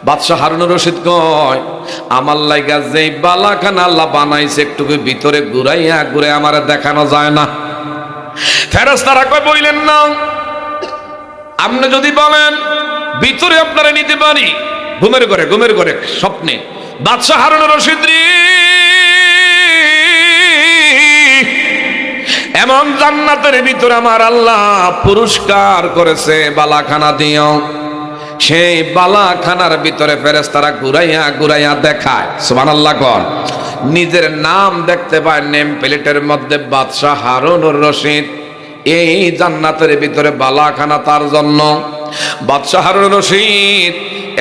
বাদশাহ হারুন রশিদ কয়, আমার লাইগা যেই বালাখানা আল্লাহ বানাইছে, একটু ভিতরে ঘুরাইয়া ঘুরে আমার দেখানো যায় না? ফেরেশতারা কয়, বইলেন না, আপনি যদি বলেন ভিতরে আপনারা নিতে পারি। ঘুমের ঘরে স্বপ্নে বাদশাহ হারুন রশিদ এমন জান্নাতের ভিতরে আমার আল্লাহ পুরস্কার করেছে বালাখানা দিও। সেই বালাখানার ভিতরে ফেরেশতারা ঘুরাইয়া দেখায়, সুবহানাল্লাহ কোন। নিজের নাম দেখতে পায় নেম প্লেটের মধ্যে, বাদশাহ হারুনুর রশিদ। এই জান্নাতের ভিতরে বালাখানা তার জন্য। বাদশাহ হারুন রশিদ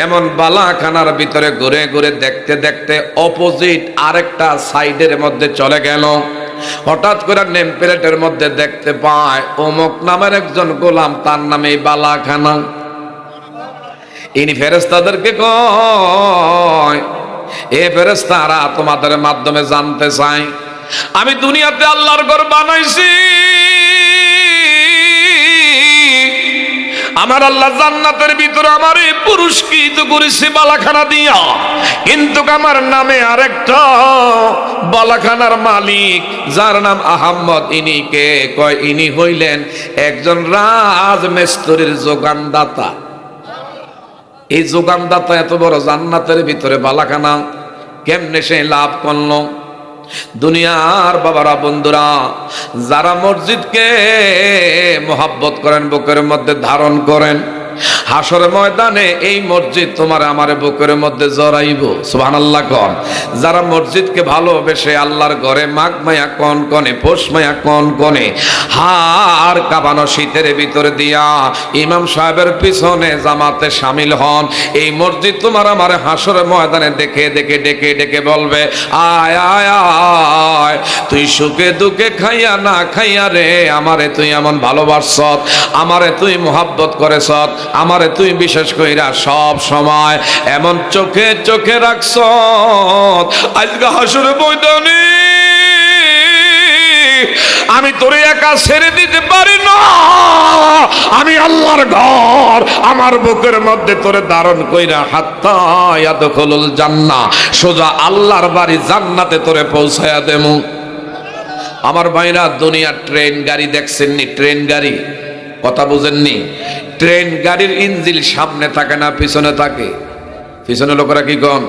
এমন বালাখানার ভিতরে ঘুরে দেখতে দেখতে অপোজিট আরেকটা সাইডের মধ্যে চলে গেল। হঠাৎ করে নেম প্লেটের মধ্যে দেখতে পায় অমুক নামের একজন গোলাম, তার নামে এই বালাখানা। ইনি ফেরেশতাদেরকে কয়, এ ফেরেশতারা, তোমাদের মাধ্যমে জানতে চাই, আমি দুনিয়াতে আল্লাহর ঘর বানাইছি, আমার আল্লাহ জান্নাতের ভিতরে আমার পুরস্কৃত করেছে বালাখানা দিয়া, কিন্তু আমার নামে আরেকটা বালাখানার মালিক, যার নাম আহম্মদ, ইনি কে? কয়, ইনি হইলেন একজন রাজমিস্ত্রির যোগানদাতা। এই যোগানদাতা এত বড় জান্নাতের ভিতরে বালাখানা কেমনে সে লাভ করলো? দুনিয়ার বাবারা, বন্ধুরা, যারা মসজিদকে মোহাব্বত করেন, বুকের মধ্যে ধারণ করেন, হাসরের ময়দানে এই মসজিদ তোমার আমার বুকের মধ্যে জড়াইব, সুবহানাল্লাহ কোন। যারা মসজিদকে ভালোবেসে আল্লাহর ঘরে মাঘ মায়া কোন কোনে, পৌষ মায়া কোন কোনে, হাড় কাঁপানো শীতের ভিতরে দিয়া ইমাম সাহেবের পিছনে জামাতে শামিল হন, এই মসজিদ তোমার আমার হাসরের ময়দানে দেখে ডেকে বলবে, আয় আয় আয়, তুই সুখে দুঃখে খাইয়া না খাইয়া রে, আমারে তুই এমন ভালোবাসত, আমারে তুই মোহাব্বত করেছত, আমারে তুই বিশেষ কইরা সব সময় এমন চোখে রাখছ, আজকে হাসরের ময়দানে আমি তোরে একা ছেড়ে দিতে পারি না, আমি আল্লাহর ঘর আমার বুকের মধ্যে তোরে ধারণ কইরা হাত্তা ইয়াদখুলুল জান্নাহ, সোজা আল্লাহর বাড়ি জান্নাতে তোরে পৌঁছায়া দেমু। আমার ভাইরা, দুনিয়ার ট্রেন গাড়ি দেখছেননি? ট্রেন গাড়ি কথা বুঝেননি? ট্রেন গাড়ির ইঞ্জিন সামনে থাকে না পিছনে থাকে? পিছনে লোকেরা কি কন?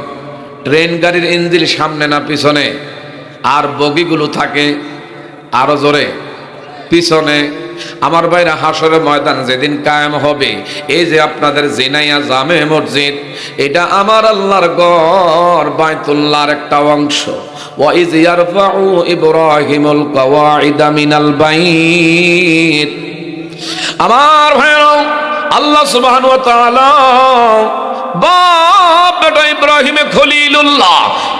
ট্রেন গাড়ির ইঞ্জিন সামনে না পিছনে? আর বগিগুলো থাকে আরো জোরে পিছনে। আমার ভাইরা, হাসরের ময়দান যেদিন কায়েম হবে, এই যে আপনাদের জিনাইয়া জামে মসজিদ, এটা আমার আল্লাহর ঘর বাইতুল্লাহর একটা অংশ। ওয়া ইয ইয়ারফাউ ইব্রাহিমুল কওয়াইদা মিনাল বাইত। আমার ভাইরা, আল্লাহ সুবহানাহু ওয়া তাআলা বাপ বেটা ইব্রাহিমে খলিলুল্লাহ,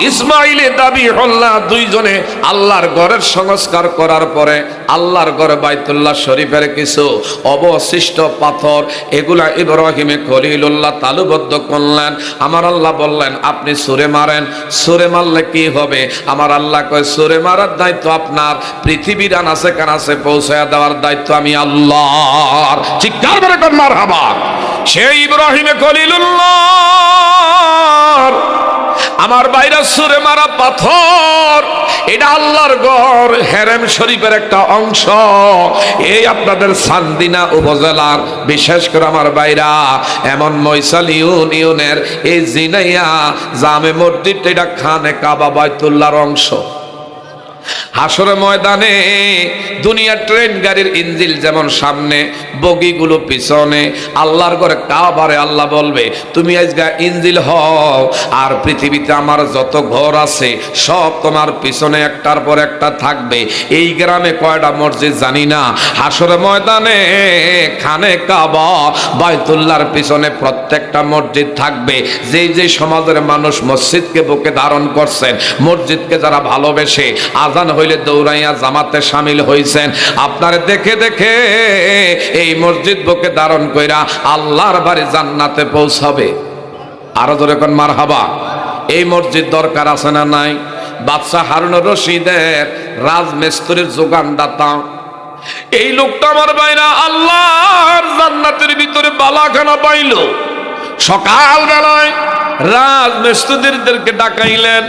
ইসমাইলে দাবিহুল্লাহ, দুইজনে আল্লাহর ঘরের সংস্কার করার পরে আল্লাহর ঘরে বাইতুল্লাহ শরীফের কিছু অবশিষ্ট পাথর, এগুলা ইব্রাহিমে খলিলুল্লাহ তালুবদ্ধ করলেন। আমার আল্লাহ বললেন, আপনি সূরে মারেন। সূরে মারলে কি হবে? আমার আল্লাহ কয়, সূরে মারার দায়িত্ব আপনার, পৃথিবীর আনাচে কানাচে পৌঁছায়া দেওয়ার দায়িত্ব আমি আল্লাহর। চিৎকার করে কোন মারহাবা। সেই ইব্রাহিমে খলিলুল্লাহ আমার বাইরে সূরে মারা পাথর, এটা আল্লাহর ঘর হেরেম শরীফের একটা অংশ। এই আপনাদের চান্দিনা উপজেলার, বিশেষ করে আমার বাইরা এমন মৈসাল ইউনিয়নের এই জিনাইয়া জামে মসজিদ, এটা খানে কাবা বাইতুল্লাহর অংশ। হাসরের ময়দানে দুনিয়ার ট্রেন গাড়ির ইঞ্জিল যেমন সামনে, বগিগুলো পিছনে, আল্লাহর ঘরে কাবারে আল্লাহ বলবে তুমি আজকে ইঞ্জিল হও, আর পৃথিবীতে আমার যত ঘর আছে সব তোমার পিছনে একটার পর একটা থাকবে। এই গ্রামে কয়টা মসজিদ জানি না, হাসরের ময়দানে খানে কাবা বাইতুল্লাহর পিছনে প্রত্যেকটা মসজিদ থাকবে। যেই যে সমাজের মানুষ মসজিদকে বুকে ধারণ করছেন, মসজিদকে যারা ভালোবেসে আজান হইলে দৌড়াইয়া জামাতে শামিল হইছেন, আপনারে দেখে দেখে এই মসজিদ বুকে ধারণ কইরা আল্লাহর বাড়ি জান্নাতে পৌঁছাবে। আরো জোরে কোন মারহাবা। এই মসজিদ দরকার আছে না নাই? বাদশাহ হারুনুর রশিদের রাজমিস্ত্রির যোগানদাতা এই লোকটা আমার ভাইরা আল্লাহর জান্নাতের ভিতরে বালাখানা পাইল। সকাল বেলায় রাজমিস্ত্রিদেরকে ডাকাইলেন,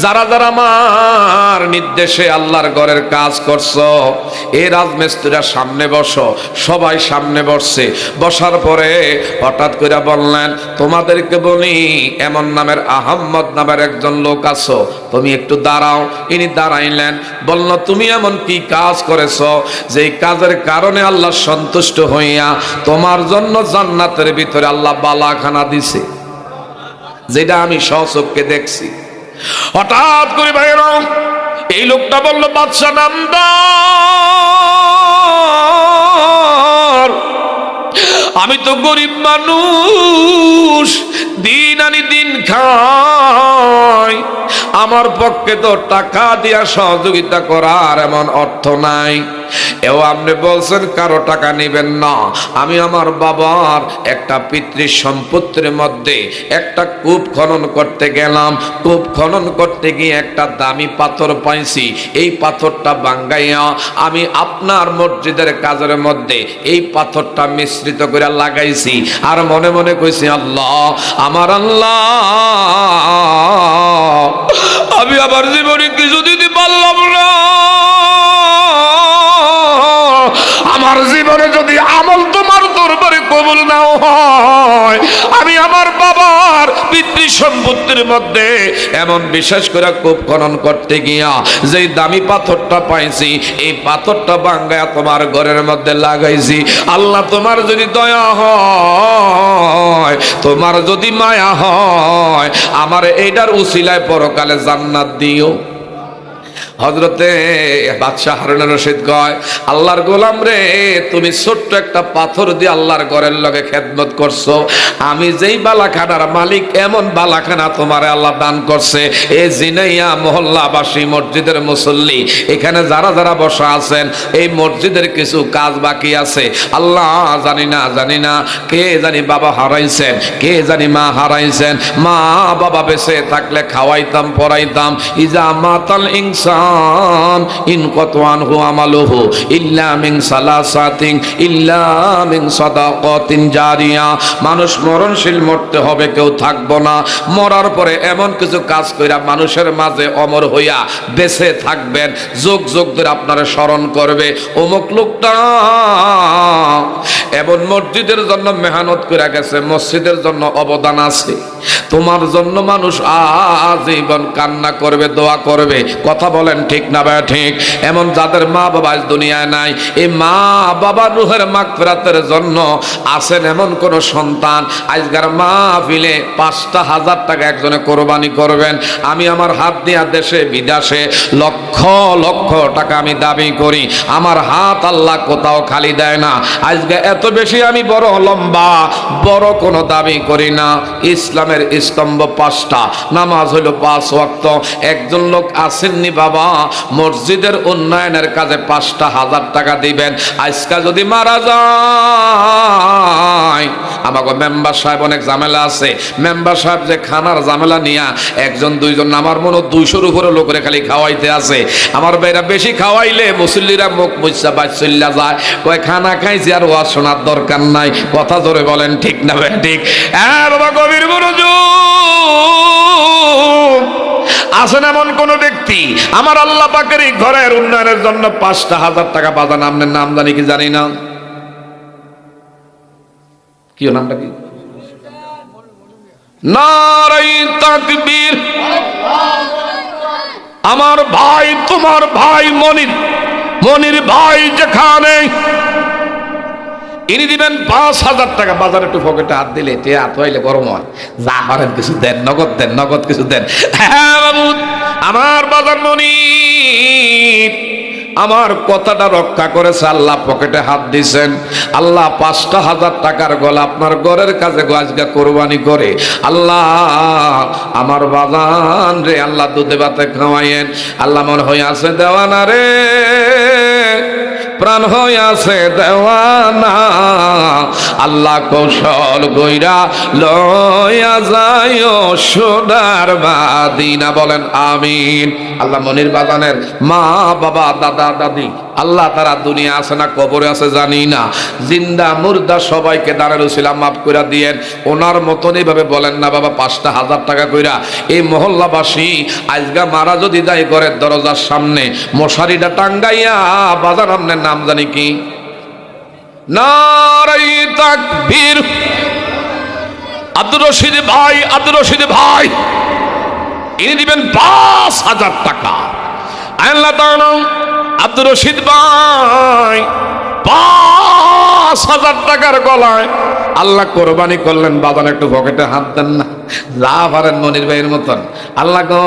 যারা যারা আমার নির্দেশে আল্লাহর ঘরের কাজ করছো এই রাজমিস্ত্রিরা সামনে বসো। সবাই সামনে বসছে। বসার পরে হঠাৎ করে বললেন, তোমাদেরকে বলি এমন নামের আহম্মদ নামের একজন লোক আছো, তুমি একটু দাঁড়াও। ইনি দাঁড়াইলেন, বলল তুমি এমন কি কাজ করেছো যে কাজের কারণে আল্লাহ সন্তুষ্ট হইয়া তোমার জন্য জান্নাতের ভিতরে আল্লাহ বালাখানা দিছে, যেটা আমি স্বচক্ষে দেখছি। হঠাৎ করে ভাইরা এই লোকটা বলল, বাদশা নামদার, আমি তো গরিব মানুষ, দিন আনি দিন খাই, আমার পক্ষে তো টাকা দিয়া সহযোগিতা করার এমন অর্থ নাই। এও আপনি বলছেন কারো টাকা নেবেন না। আমি আমার বাবার একটা পিতৃ সম্পত্তির মধ্যে একটা কূপ খনন করতে গেলাম। কূপ খনন করতে গিয়ে একটা দামি পাথর পাইছি। এই পাথরটা ভাঙ্গাইয়া আমি আপনার মসজিদের কাজের মধ্যে এই পাথরটা মিশ্রিত করে লাগাইছি। আর মনে মনে কইছি, আল্লাহ আমার আল্লাহ, আমি আমার জীবনে কিছু দিতে পারলাম না। আমার জীবনে যদি আমল তোমার দরবারে কবুল নাও হয়, আমি আমার বাবার পিতৃ সম্পত্তির মধ্যে এমন বিশেষ করে কূপ খনন করতে গিয়া যেই দামি পাথরটা পাইছি, এই পাথরটা ভাঙ্গায়া তোমার ঘরের মধ্যে লাগাইছি। আল্লাহ তোমার যদি দয়া হয়, তোমার যদি মায়া হয়, আমার এইটার উসিলায় পরকালে জান্নাত দিও। হযরতে বাদশাহ হারুনুর রশিদ কয়, আল্লাহর গোলাম রে, তুমি ছোট্ট একটা পাথর দিয়ে আল্লাহর ঘরের লগে খেদমত করছো। আমি যেই বালাখানার মালিক, এমন বালাখানা তোমার আল্লাহ দান করছে। এই জিনাইয়া মহল্লাবাসী, মসজিদের মুসল্লি, এখানে যারা যারা বসা আছেন, এই মসজিদের কিছু কাজ বাকি আছে। আল্লাহ জানি না কে জানি বাবা হারাইছেন, কে জানি মা হারাইছেন। মা বাবা বেঁচে থাকলে খাওয়াইতাম, পড়াইতাম। ইজা মাতাল ইনসান ইন কতওয়ানহু আমালুহু ইল্লা মিন সালাসাতিন ইল্লা মিন সাদাকাতিন জারিয়া। মানুষ মরণশীল, মরতে হবে, কেউ থাকবো না। মরার পরে এমন কিছু কাজ কইরা মানুষের মাঝে অমর হইয়া বেঁচে থাকবেন, যুগ যুগ ধরে আপনারা স্মরণ করবে, অমুক লোকটা এমন মসজিদের জন্য মেহনত করে গেছে, মসজিদের জন্য অবদান আছে। তোমার জন্য মানুষ আজীবন কান্না করবে, দোয়া করবে। কথা বলেন ঠিক না ভাই? ঠিক। এমন যাদের মা বাবা আজ দুনিয়ায় নাই, এই মা বাবার রুহের মাগফিরাতের জন্য আছেন এমন কোন সন্তান, আজকের মাহফিলে 5,000 টাকা একজনে কোরবানি করবেন। আমি আমার হাত দিয়া দেশে বিদেশে লক্ষ লক্ষ টাকা আমি দাবি করি। আমার হাত আল্লাহ কোথাও খালি দেয় না। আজকে এত বেশি আমি বড় লম্বা বড় কোনো দাবি করি না। ইসলামের স্তম্ভ 5টা, নামাজ হলো 5 ওয়াক্ত। একজন লোক আসেননি বাবা, মসজিদের উন্নয়নের কাজে 5,000 টাকা দিবেন। আজকে যদি মারা যায়, আমাকে মেম্বার সাহেব অনেক ঝামেলা আছে। মেম্বার সাহেব যে খানার ঝামেলা নিয়া একজন দুইজন, আমার মনে 200-র উপরে লোকের খালি খাওয়াইতে আছে। আমার ভাইরা বেশি খাওয়াইলে মুসল্লিরা মুখ মুচ্ছা বাচ্চা যায়, কয় খানা খাইছি আর ওয়াজ শোনার দরকার নাই। কথা জোরে বলেন ঠিক না ভাই? ঠিক। বাবা গভীর মনোযোগ। আসেন এমন কোন ব্যক্তি আমার আল্লাহ পাকের এই ঘরের উন্নয়নের জন্য 5,000 টাকা বাজান, আপনার নাম জানি কি জানি না, কি নামটা কি? নারায়ে তাকবীর। আমার ভাই তোমার আমার ভাই মনির ভাই যেখানে, ইনি দিবেন 5,000 টাকা। বাজারে একটু পকেটে হাত দিলে হাত হইলে গরম হয়, যা পারেন কিছু দেন, নগদ কিছু দেন। হ্যাঁ বাবু, আমার বাজার মনির আমার কথাটা রক্ষা করেছে, আল্লাহ পকেটে হাত দিছেন। আল্লাহ 5,000 টাকার গলা আপনার ঘরের কাছে আজকে কোরবানি করে আল্লাহ আমার বাজান রে আল্লাহ দুধে ভাতে খাওয়াইয়েন। আল্লাহ মন হয়ে আছে দেওয়ানা রে, প্রাণ হয়ে আছে দেওয়ানা, আল্লাহ কৌশল গইরা লয়া যায় সোনার মাদিনা। বলেন আমিন। আল্লাহ মনির বাজানের মা বাবা দাদা দাদি আল্লাহ তারা দুনিয়া আছে না কবরে আছে জানি না, জিন্দা মুর্দা সবাইকে দানের উসিলা মাফ কইরা দিয়েন। ওনার মতন এইভাবে বলেন না বাবা 5,000 টাকা কইরা। এই মহল্লাবাসী আজগা মারা যদি যায় ঘরের দরজার সামনে মশারিটা টাঙ্গাইয়া বাজার আপনার নাম জানি কি, নারাই তাকবীর। আব্দুর রশিদ ভাই ইনি দিবেন 5,000 টাকা। আল্লাহ তাআলা আব্দুর রশিদ ভাই 5,000 টাকার গলায় আল্লাহ কোরবানি করলেন। বাজান একটু পকেটে হাত দেন না, যা পারেন মনির ভাইয়ের মতন। আল্লাহ গো,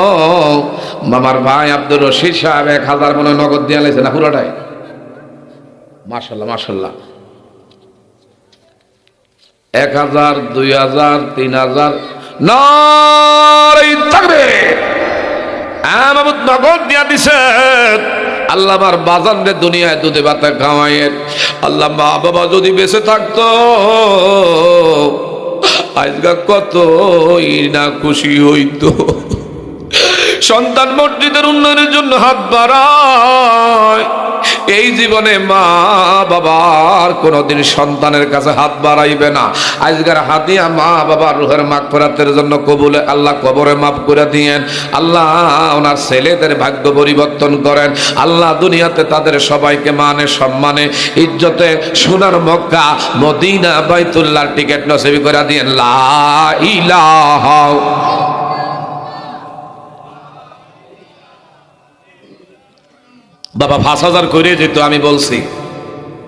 মামার ভাই আব্দুর রশিদ সাহেব 1,000 মনে নগদ দিয়ে লেছে না পুরোটাই? মাশাল্লাহ 1,000, 2,000, 3,000 নারায়ে তাকবীর। মাহমুদ নগদ দিয়া দিছে। আল্লাহ আমার বাজান রে দুনিয়ায় দুধে ভাতে খাওয়াইয়েন। আল্লাহ মা বাবা যদি বেঁচে থাকতো আজকা কতই না খুশি হইতো। সন্তান মসজিদের উন্নয়নের জন্য হাত বাড়ায়, এই জীবনে মা বাবার কোনদিন সন্তানের কাছে হাত বাড়াইবে না। আজকের হাতিয়া মা বাবার রুহের মাগফিরাতের জন্য কবুলে আল্লাহ কবরে মাফ করে দিয়েন। আল্লাহ ওনার ছেলেদের ভাগ্য পরিবর্তন করেন। আল্লাহ দুনিয়াতে তাদের সবাইকে মানে সম্মানে ইজ্জতে সোনার মক্কা মদিনা বাইতুল্লাহর টিকিট নসিব করে দিয়েন। লা ইলাহা। বাবা 5,000 করে যেত, আমি বলছি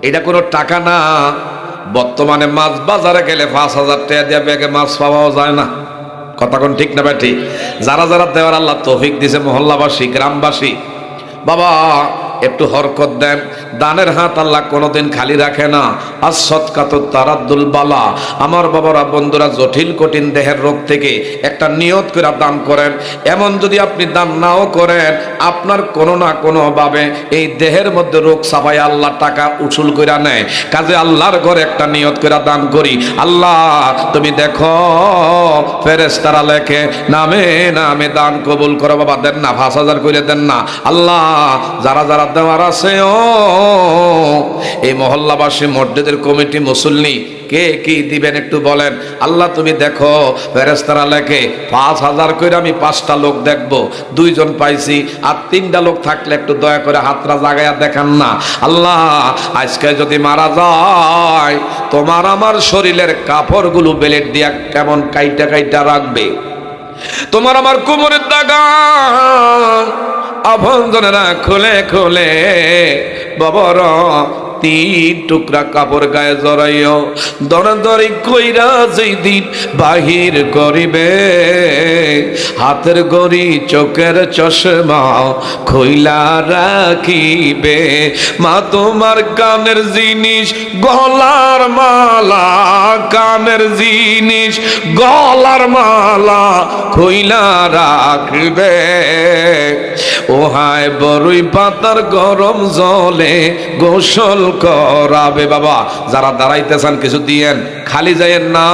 এটা কোনো টাকা না। বর্তমানে মাছ বাজারে গেলে 5,000 টাকা দিয়ে ব্যাগে মাছ পাওয়াও যায় না। কথা কোন ঠিক না ভাই? ঠিক। যারা দেওয়ার আল্লাহ তৌফিক দিছে, মহল্লাবাসী গ্রামবাসী, বাবা একটু হরকত দেন। দানের হাত আল্লাহ কোনোদিন খালি রাখে না। আর সদকাতুত তারাদ্দুল বালা। আমার বাবারা বন্ধুরা, জটিল কঠিন দেহের রোগ থেকে একটা নিয়ত করে দান করেন। এমন যদি আপনি দান নাও করেন, আপনার কোনো না কোনো ভাবে এই দেহের মধ্যে রোগ সাফাই আল্লাহ টাকা উসুল করে নেয়। কাজে আল্লাহর ঘরে একটা নিয়ত করে দান করি। আল্লাহ তুমি দেখো ফেরেশতারা লেখে নামে নামে দান কবুল করো। বাবা দেন না, 5,000 করে দেন না। আল্লাহ যারা দেওয়ার আছে এই মহল্লাবাসী মসজিদের কমিটি মুসল্লি কে কি দিবেন একটু বলেন। আল্লাহ তুমি দেখো ফেরেশতারা লেখে 5,000 করে আমি 5টা লোক দেখবো, 2 জন পাইছি, আর 3টা লোক থাকলে একটু দয়া করে হাতরা জাগায়া দেখান না। আল্লাহ আজকে যদি মারা যায় তোমার আমার শরীরের কাপড়গুলো বেলেট দিয়া কেমন কাইটা রাখবে। তোমার আমার কোমরের দাগা আপনজনেরা খুলে বাবার 3 টুকরা কাপড় গায়ে জড়াইও দরাদরি কইরা যেই দিন বাহির করিবে, হাতের গড়ি চোখের চশমা খইলা রাখিবে। মা তোমার কানের জিনিস গলার মালা, কানের জিনিস গলার মালা খইলা রাখবে। ওহায় বড়ই পাতার গরম জলে গোসল করাবে। বাবা যারা দাঁড়াইতেছেন কিছু দিয়েন, খালি যাইয়েন না।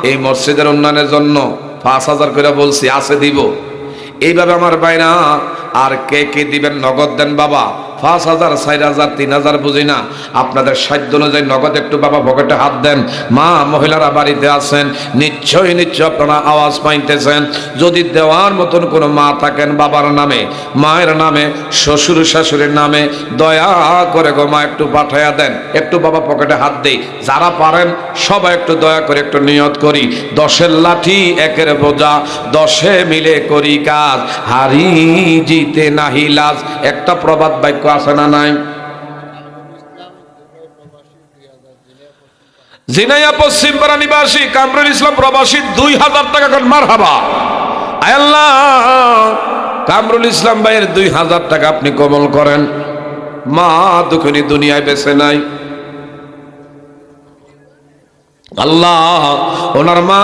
এই মসজিদের উন্নয়নের জন্য 5,000 করে বলছি, আছে দিব। এইভাবে আমার ভাইরা আর কে কে দিবেন নগদ দেন বাবা। 5,000 4,000 3,000 বুঝি না, আপনাদের সাধ্য অনুযায়ী নগদ একটু বাবা পকেটে হাত দেন। মা মহিলারা বাড়িতে আছেন, নিশ্চয়ই আপনারা আওয়াজ পাইতেছেন। যদি দেওয়ার মতন কোনো মা থাকেন বাবার নামে, মায়ের নামে, শ্বশুর শাশুড়ির নামে, দয়া করে গো মা একটু পাঠাইয়া দেন। একটু বাবা পকেটে হাত দেই, যারা পারেন সবাই একটু দয়া করে একটু নিয়ত করি, 10-এর লাঠি 1-এর বোঝা, 10-এ মিলে করি কাজ, হারি জিতে নাহি লাজ। একটা প্রবাদ বাক্য আছে না নাই? জিনাইয়া পশ্চিম পাড়া নিবাসী কামরুল ইসলাম প্রবাসী 2,000 টাকা কোন মারহাবা। আয় আল্লাহ, কামরুল ইসলাম ভাইয়ের 2,000 টাকা আপনি কবুল করেন। মা দুঃখিনী দুনিয়ায় বেঁচে নাই, আল্লাহ ওনার মা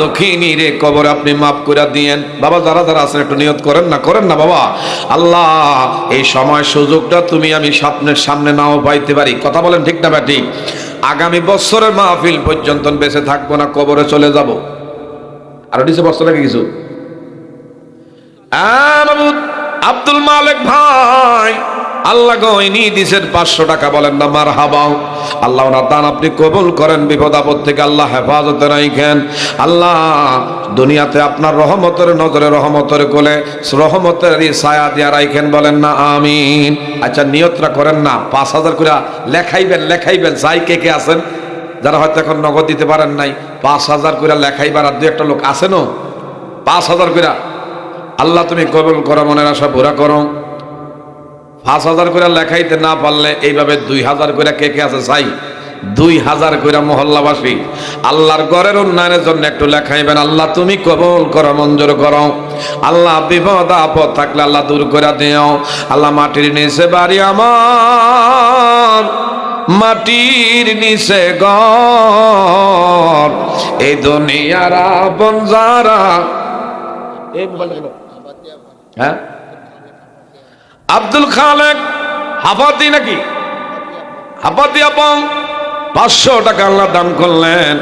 দক্ষিণী রে কবর আপনি মাফ করে দিয়েন। বাবা যারা যারা আছেন একটু নিয়ত করেন না বাবা। আল্লাহ এই সময় সুযোগটা তুমি আমি স্বপ্নের সামনে নাও পাইতে পারি, কথা বলেন ঠিক না ব্যাটি? আগামী বছরের মাহফিল পর্যন্ত বেঁচে থাকবো না, কবরে চলে যাব। আর ডিসে বছর আগে কিছু আব্দুল মালিক ভাই, আল্লাহ গো ইনি দিছেন 500 টাকা, বলেন না মারহাবা। আল্লাহ ওনার দান আপনি কবুল করেন, বিপদ আপদ থেকে আল্লাহ হেফাজতে রাখেন। আল্লাহ দুনিয়াতে আপনার রহমতের নজরে, রহমতের কোলে, রহমতের ছায়া দিয়া রাখেন, বলেন না আমিন। আচ্ছা নিয়তটা করেন না, 5,000 করে লেখাইবেন যাই কে কে আছেন, যারা হয়তো এখন নগদ দিতে পারেন নাই, 5,000 করে লেখাইবার। আর 2-একটা লোক আছেন 5,000 করে। আল্লাহ তুমি কবুল করো, মনের আশা পুরা করো। 5,000 করে লেখাইতে না পারলে এইভাবে 2,000 করে কে কে আছে চাই, 2,000 করে মহল্লাবাসী আল্লাহর ঘরের উন্নয়নের জন্য একটু লেখাইবেন। আল্লাহ তুমি কবুল করো, মঞ্জুর করো। আল্লাহ বিপদ আপদ থাকলে আল্লাহ দূর করে দিও। আল্লাহ মাটির নিচে বাড়ি আমার, মাটির নিচে ঘর, এই দুনিয়ার আপন যারা। এই মোবাইলটা হ্যাঁ, আব্দুল খালেক হাফাতি নাকি হাফাতি আপন 500 টাকা আল্লাহ দান করলেন।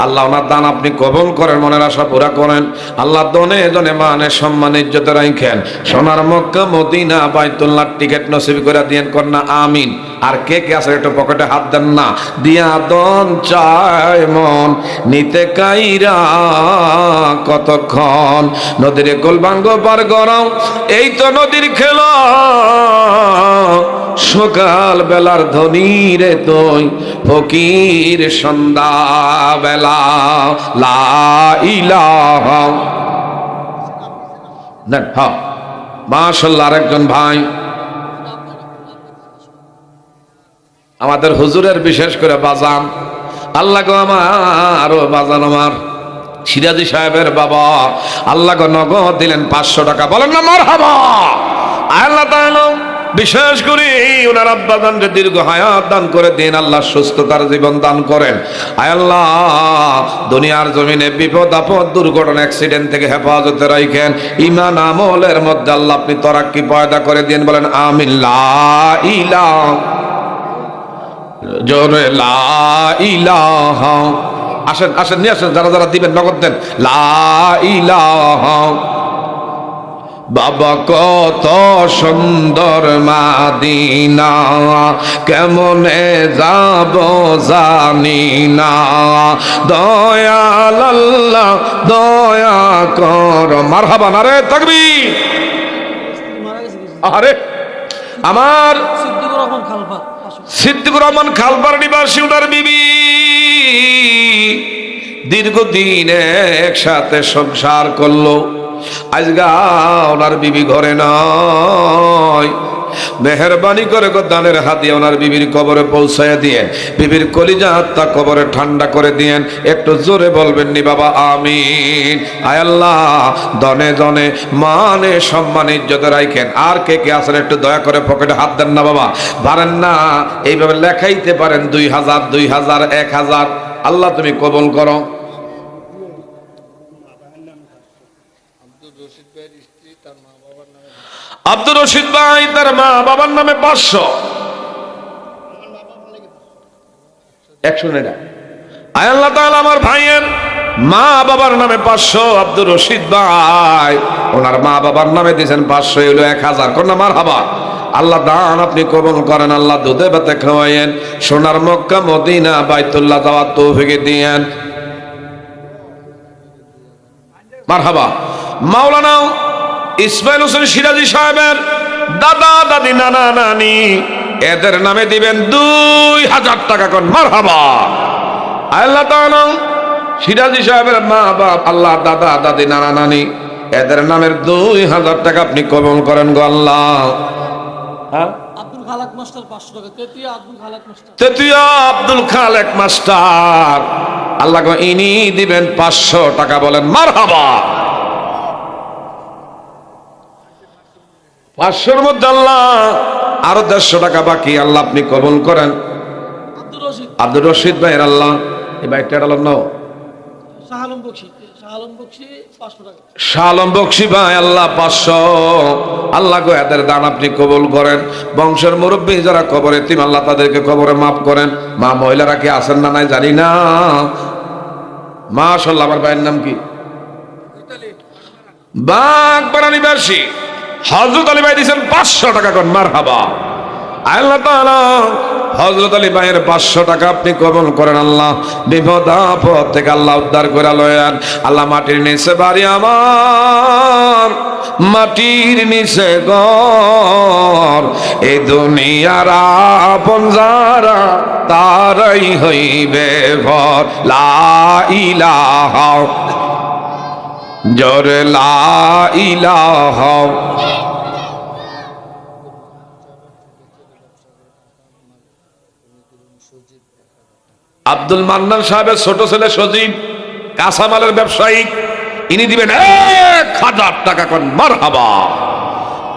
আল্লাহ ওনার দান আপনি কবুল করেন, মনের আশা পুরা করেন। আল্লাহ দনে দনে মানে সম্মান ইজ্জতে রাখেন। সোনার মক্কা মদিনা বাইতুল্লাহ টিকিট নসিব করে দিয়েন, কন্যা আমিন। আর কে কে আছে একটু পকেটে হাত দেন না। দিয়া দন চায় মন নিতে কাইরা কতক্ষণ, নদীর কোল ভাঙ্গ পার গরম, এই তো নদীর খেলা। সকাল বেলার ধনী রে তুই, ফকির সন্ধ্যা বেলা। লা ইলাহা নেন। হ্যাঁ মাশাআল্লাহ। আরেকজন ভাই আমাদের হুজুরের বিশেষ করে বাজান, আল্লাহ গো আমারও বাজান, আমার সিরাজি সাহেবের বাবা, আল্লাহ গো নগদ দিলেন 500 টাকা, বলেন না মারহাবা। আল্লাহ তাআলা বিশেষ করে ওনার আব্বা জানকে দীর্ঘ হায়াত দান করে দিন, আল্লাহ সুস্থতার জীবন দান করেন। আয় আল্লাহ দুনিয়ার জমিনে বিপদ আপদ দুর্ঘটনা অ্যাক্সিডেন্ট থেকে হেফাজতে রাখেন। ঈমান আমলের মধ্যে আল্লাহ আপনি তরাক্কি পয়দা করে দিন, বলেন আমিন। লা ইলাহা, জোরে লা ইলাহা। আসেন আসেন নিয়ে আসেন, যারা যারা দিবেন নগদ দেন। লা ইলাহা। বাবা কত সুন্দর মাদিনা, কেমনে যাব জানি না, দয়াল আল্লাহ দয়া কর। মারহাবা নারে তাকবীর। আরে আমার সিদ্দিকুর রহমান খালপার নিবাসী ওনার বিবি দীর্ঘদিন একসাথে সংসার করলো। আজগা ওনার বিবি ঘরে নয়, মেহরবানি করে দানের হাত দিয়ে ওনার বিবির কবরে পৌঁছায় দিয়েন, বিবির কলিজা আত্মা কবরে ঠান্ডা করে দিয়েন। একটু জোরে বলবেন নি বাবা আমিন। আয় আল্লাহ দনে দনে মানে সম্মান ইজ্জতে রাখেন। আর কে কে আছেন একটু দয়া করে পকেটে হাত দেন না বাবা, পারেন না এইভাবে লেখাইতে পারেন 2,000 2,000 1,000। আল্লাহ তুমি কবুল করো। আব্দুর রশিদ ভাই তার মা বাবার নামে 500 100 নেই। আয় আল্লাহ তাআলা আমার ভাইয়ের মা বাবার নামে 500, আব্দুর রশিদ ভাই ওনার মা বাবার নামে দিয়েছেন 500, হলো 1,000। কন্যা মারহাবা। আল্লাহ দান আপনি কবুল করেন, আল্লাহ দুধে ভাতে খাওয়াইয়েন, সোনার মক্কা মদিনা বাইতুল্লাহ যাওয়ার তৌফিক দিয়েন। মারহাবা। মাওলানা ইসমাইল হোসেন সিরাজি সাহেবের দাদা দাদি নানা নানি এদের নামে দিবেন 2000 টাকা কোন মারহাবা। আল্লাহ তাআলা সিরাজি সাহেবের মা বাপ, আল্লাহ দাদা দাদি নানা নানি এদের নামের 2000 টাকা আপনি কবুল করেন গো আল্লাহ। হ্যাঁ, আব্দুল খালেক মাস্টার 500 টাকা, তেতিয়া আব্দুল খালেক মাস্টার, তেতিয়া আব্দুল খালেক মাস্টার আল্লাহ গো ইনি দিবেন 500 টাকা, বলেন মারহাবা। 500-র মধ্যে আল্লাহ আরো 150 টাকা বাকি, আল্লাহ আপনি কবুল করেন। আব্দুর রশিদ ভাইয়ের আল্লাহ এই বাইকটা আল্লাহ নাও। শাহ আলম বকশী 500 টাকা। শাহ আলম বকশী ভাই আল্লাহ 500, আল্লাহ গো এদের দান আপনি কবুল করেন। বংশের মুরব্বী যারা কবরে এতিম, আল্লাহ তাদেরকে কবরে মাফ করেন। মা মহিলারা কি আছেন না নাই জানি না, মাশাআল্লাহ। আমার ভাইয়ের নাম কি? বাগবাড়া নিবাসী হযরত আলী ভাই দিয়েছেন 500 টাকা কোন মারহাবা। আল্লাহ তাআলা হযরত আলী ভাইয়ের 500 টাকা আপনি কবুল করেন আল্লাহ। বিপদ আপদ থেকে আল্লাহ উদ্ধার করে লয়েন আল্লাহ। মাটির নিচে বাড়ি আমার, মাটির নিচে ঘর, এই দুনিয়ার আপন যারা তারাই হইবে ভর। লা ইলাহা, জোরে লা ইলাহা। আব্দুল মান্নান সাহেবের ছোট ছেলে সজীব কাঁচামালের ব্যবসায়ী, ইনি দিবেন 1000 টাকা কোন মারহাবা।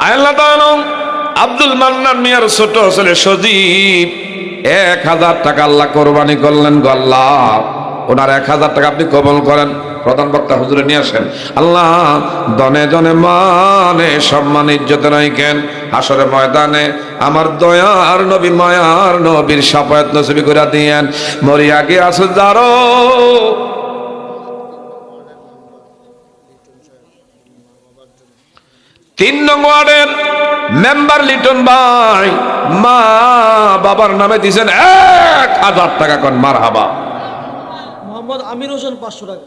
আল্লাহ তাআলা আব্দুল মান্নান মিয়ার ছোট ছেলে সজীব 1000 টাকা আল্লাহ কোরবানি করলেন গো আল্লাহ। ওনার 1000 টাকা আপনি কবুল করেন। প্রধান বক্তা হুজুরে নিয়ে আসেন আল্লাহ। দনে জনে মানে সম্মান ইজ্জতে রাখেন, হাসরে ময়দানে আমার দয়ার নবী মায়ার নবীর শাফায়াত নসিব করে দিয়েন। মরিয়া গে আছে যারো, তিন নং ওয়ার্ডের মেম্বার লিটন ভাই মা বাবার নামে দিয়েছেন 1000 টাকা কোন মারহাবা। মোহাম্মদ আমির হোসেন 500 টাকা।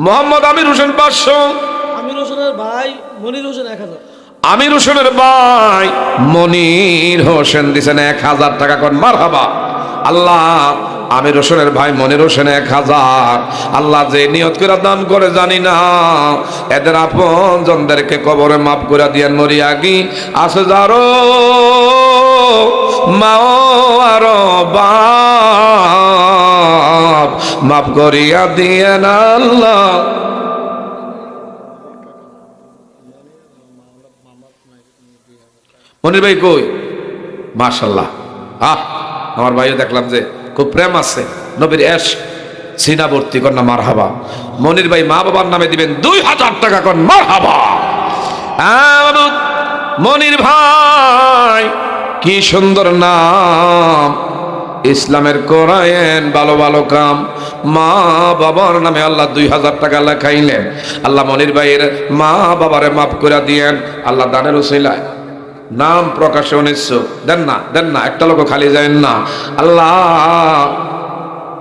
মোহাম্মদ আমির হোসেন 500। আমির হোসেনের ভাই মনির হোসেন 1000। আমির হোসেনের ভাই মনির হোসেন দিয়েছেন 1000 টাকা কোন মারহাবা। আল্লাহ আমির হোসেনের ভাই মনির হোসেন 1000। আল্লাহ যে নিয়ত করে দান করে জানি না, এদের আপন জনদেরকে কবরে মাফ করে দিয়েন। মরিয়াগি আছে যারো মাও আরো বাপ, মাফ করিয়া দিয়েন আল্লাহ। মনির ভাই কই? মাশাআল্লাহ। আমার ভাইও দেখলাম যে খুব প্রেম আছে, নবীর এশ সিনাবর্তী কন্যা মারহাবা। মনির ভাই মা বাবার নামে দিবেন 2000 টাকা কোন মারহাবা। মনির ভাই কি সুন্দর নাম, ইসলামের কোরআন ভালো ভালো কাম। মা বাবার নামে আল্লাহ 2000 টাকা লেখাইলেন। আল্লাহ মনির ভাইয়ের মা বাবারে মাফ করে দিয়েন আল্লাহ। দানের উসিলায় নাম প্রকাশে অনিচ্ছুক, দেন না দেন না, একটা লোক খালি যায় না। আল্লাহ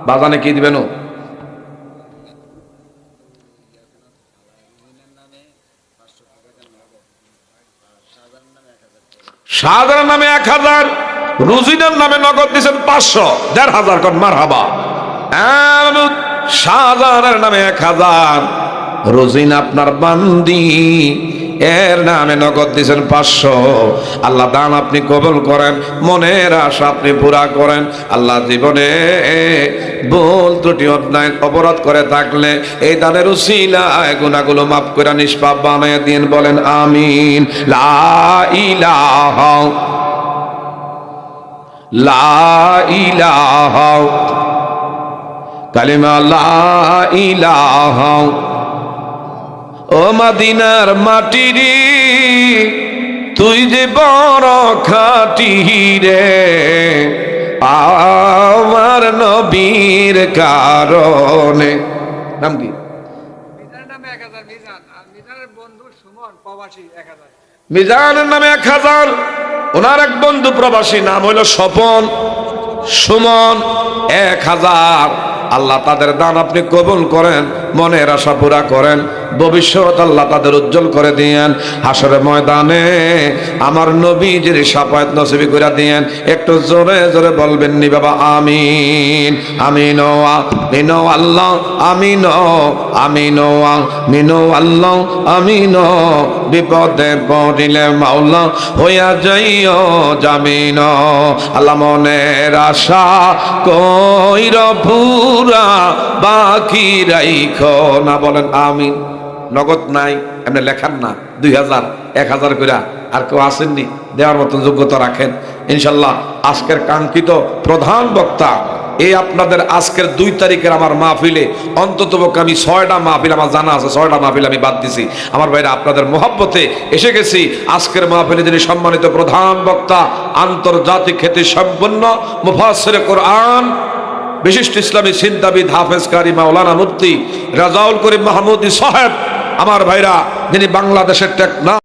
বাজানে কি দিবেন? শাহজাহান নামে 1000, রুজিনার নামে নগদ দিয়েছেন 500, 1500 কোন মারহাবা। শাহজাহানের নামে 1000, রুজিনা আপনার বান্দি এর নামে নগদ দিয়েছেন 500। আল্লাহ দান আপনি কবুল করেন, মনের আশা আপনি পুরা করেন আল্লাহ। জীবনে ভুল ত্রুটি অন্যায় অপরাধ করে থাকলে এই দানের উসিলায় গুনাহগুলো মাফ করে নিষ্পাপ বানায় দিন, বলেন আমিন। লা ইলাহা, লা ইলাহা, কালিমা লা ইলাহা। ও মদিনার মাটি রে, তুই যে বড় খাঁটি রে, আমার নবীর কারণে। নাম কি? মিজানের নামে 1000 মিজান, আর মিজানের বন্ধু সুমন প্রবাসী 1000। মিজানের নামে 1000, ওনার এক বন্ধু প্রবাসী, নাম হইল স্বপন সুমন। 1000। আল্লাহ তাদের দান আপনি কবুল করেন, মনের আশা পুরা করেন, ভবিষ্যৎ আল্লাহ তাদের উজ্জ্বল করে দিয়েন। হাসরের ময়দানে আমার নবীজির শাফায়াত নসিব করে দিয়েন। একটু জোরে জোরে বলবেন নি বাবা আমিন। আমিন ও আমিন ও আল্লাহ আমিন ও আমিন ও আমিন ও আল্লাহ আমিন ও বিপদে পড়িলে মাওলা হইয়া যাইও জামিন। আল্লাহ মনের আশা কইর পুরা বাকি রাইখো না। বলেন আমিন। নগদ নাই, এমনি লেখান না, 2000 1000 করে। আর কেউ আসেননি দেওয়ার মতন যোগ্যতা রাখেন ইনশাল্লাহ। আজকের কাঙ্ক্ষিত প্রধান বক্তা এই আপনাদের আজকের 2 তারিখের আমার মাহফিলে অন্ততপক্ষে আমি 6টা মাহফিল আমার জানা আছে, 6টা মাহফিল আমি বাদ দিছি। আমার ভাইরা আপনাদের মহব্বতে এসে গেছি। আজকের মাহফিলে যিনি সম্মানিত প্রধান বক্তা, আন্তর্জাতিক খ্যাতি সম্পন্ন মুফাসসিরে কোরআন, বিশিষ্ট ইসলামী চিন্তাবিদ, হাফেজ কারি মাওলানা মুফতি রাজাউল করিম মাহমুদী সাহেব, আমার ভাইরা যিনি বাংলাদেশের টেকনা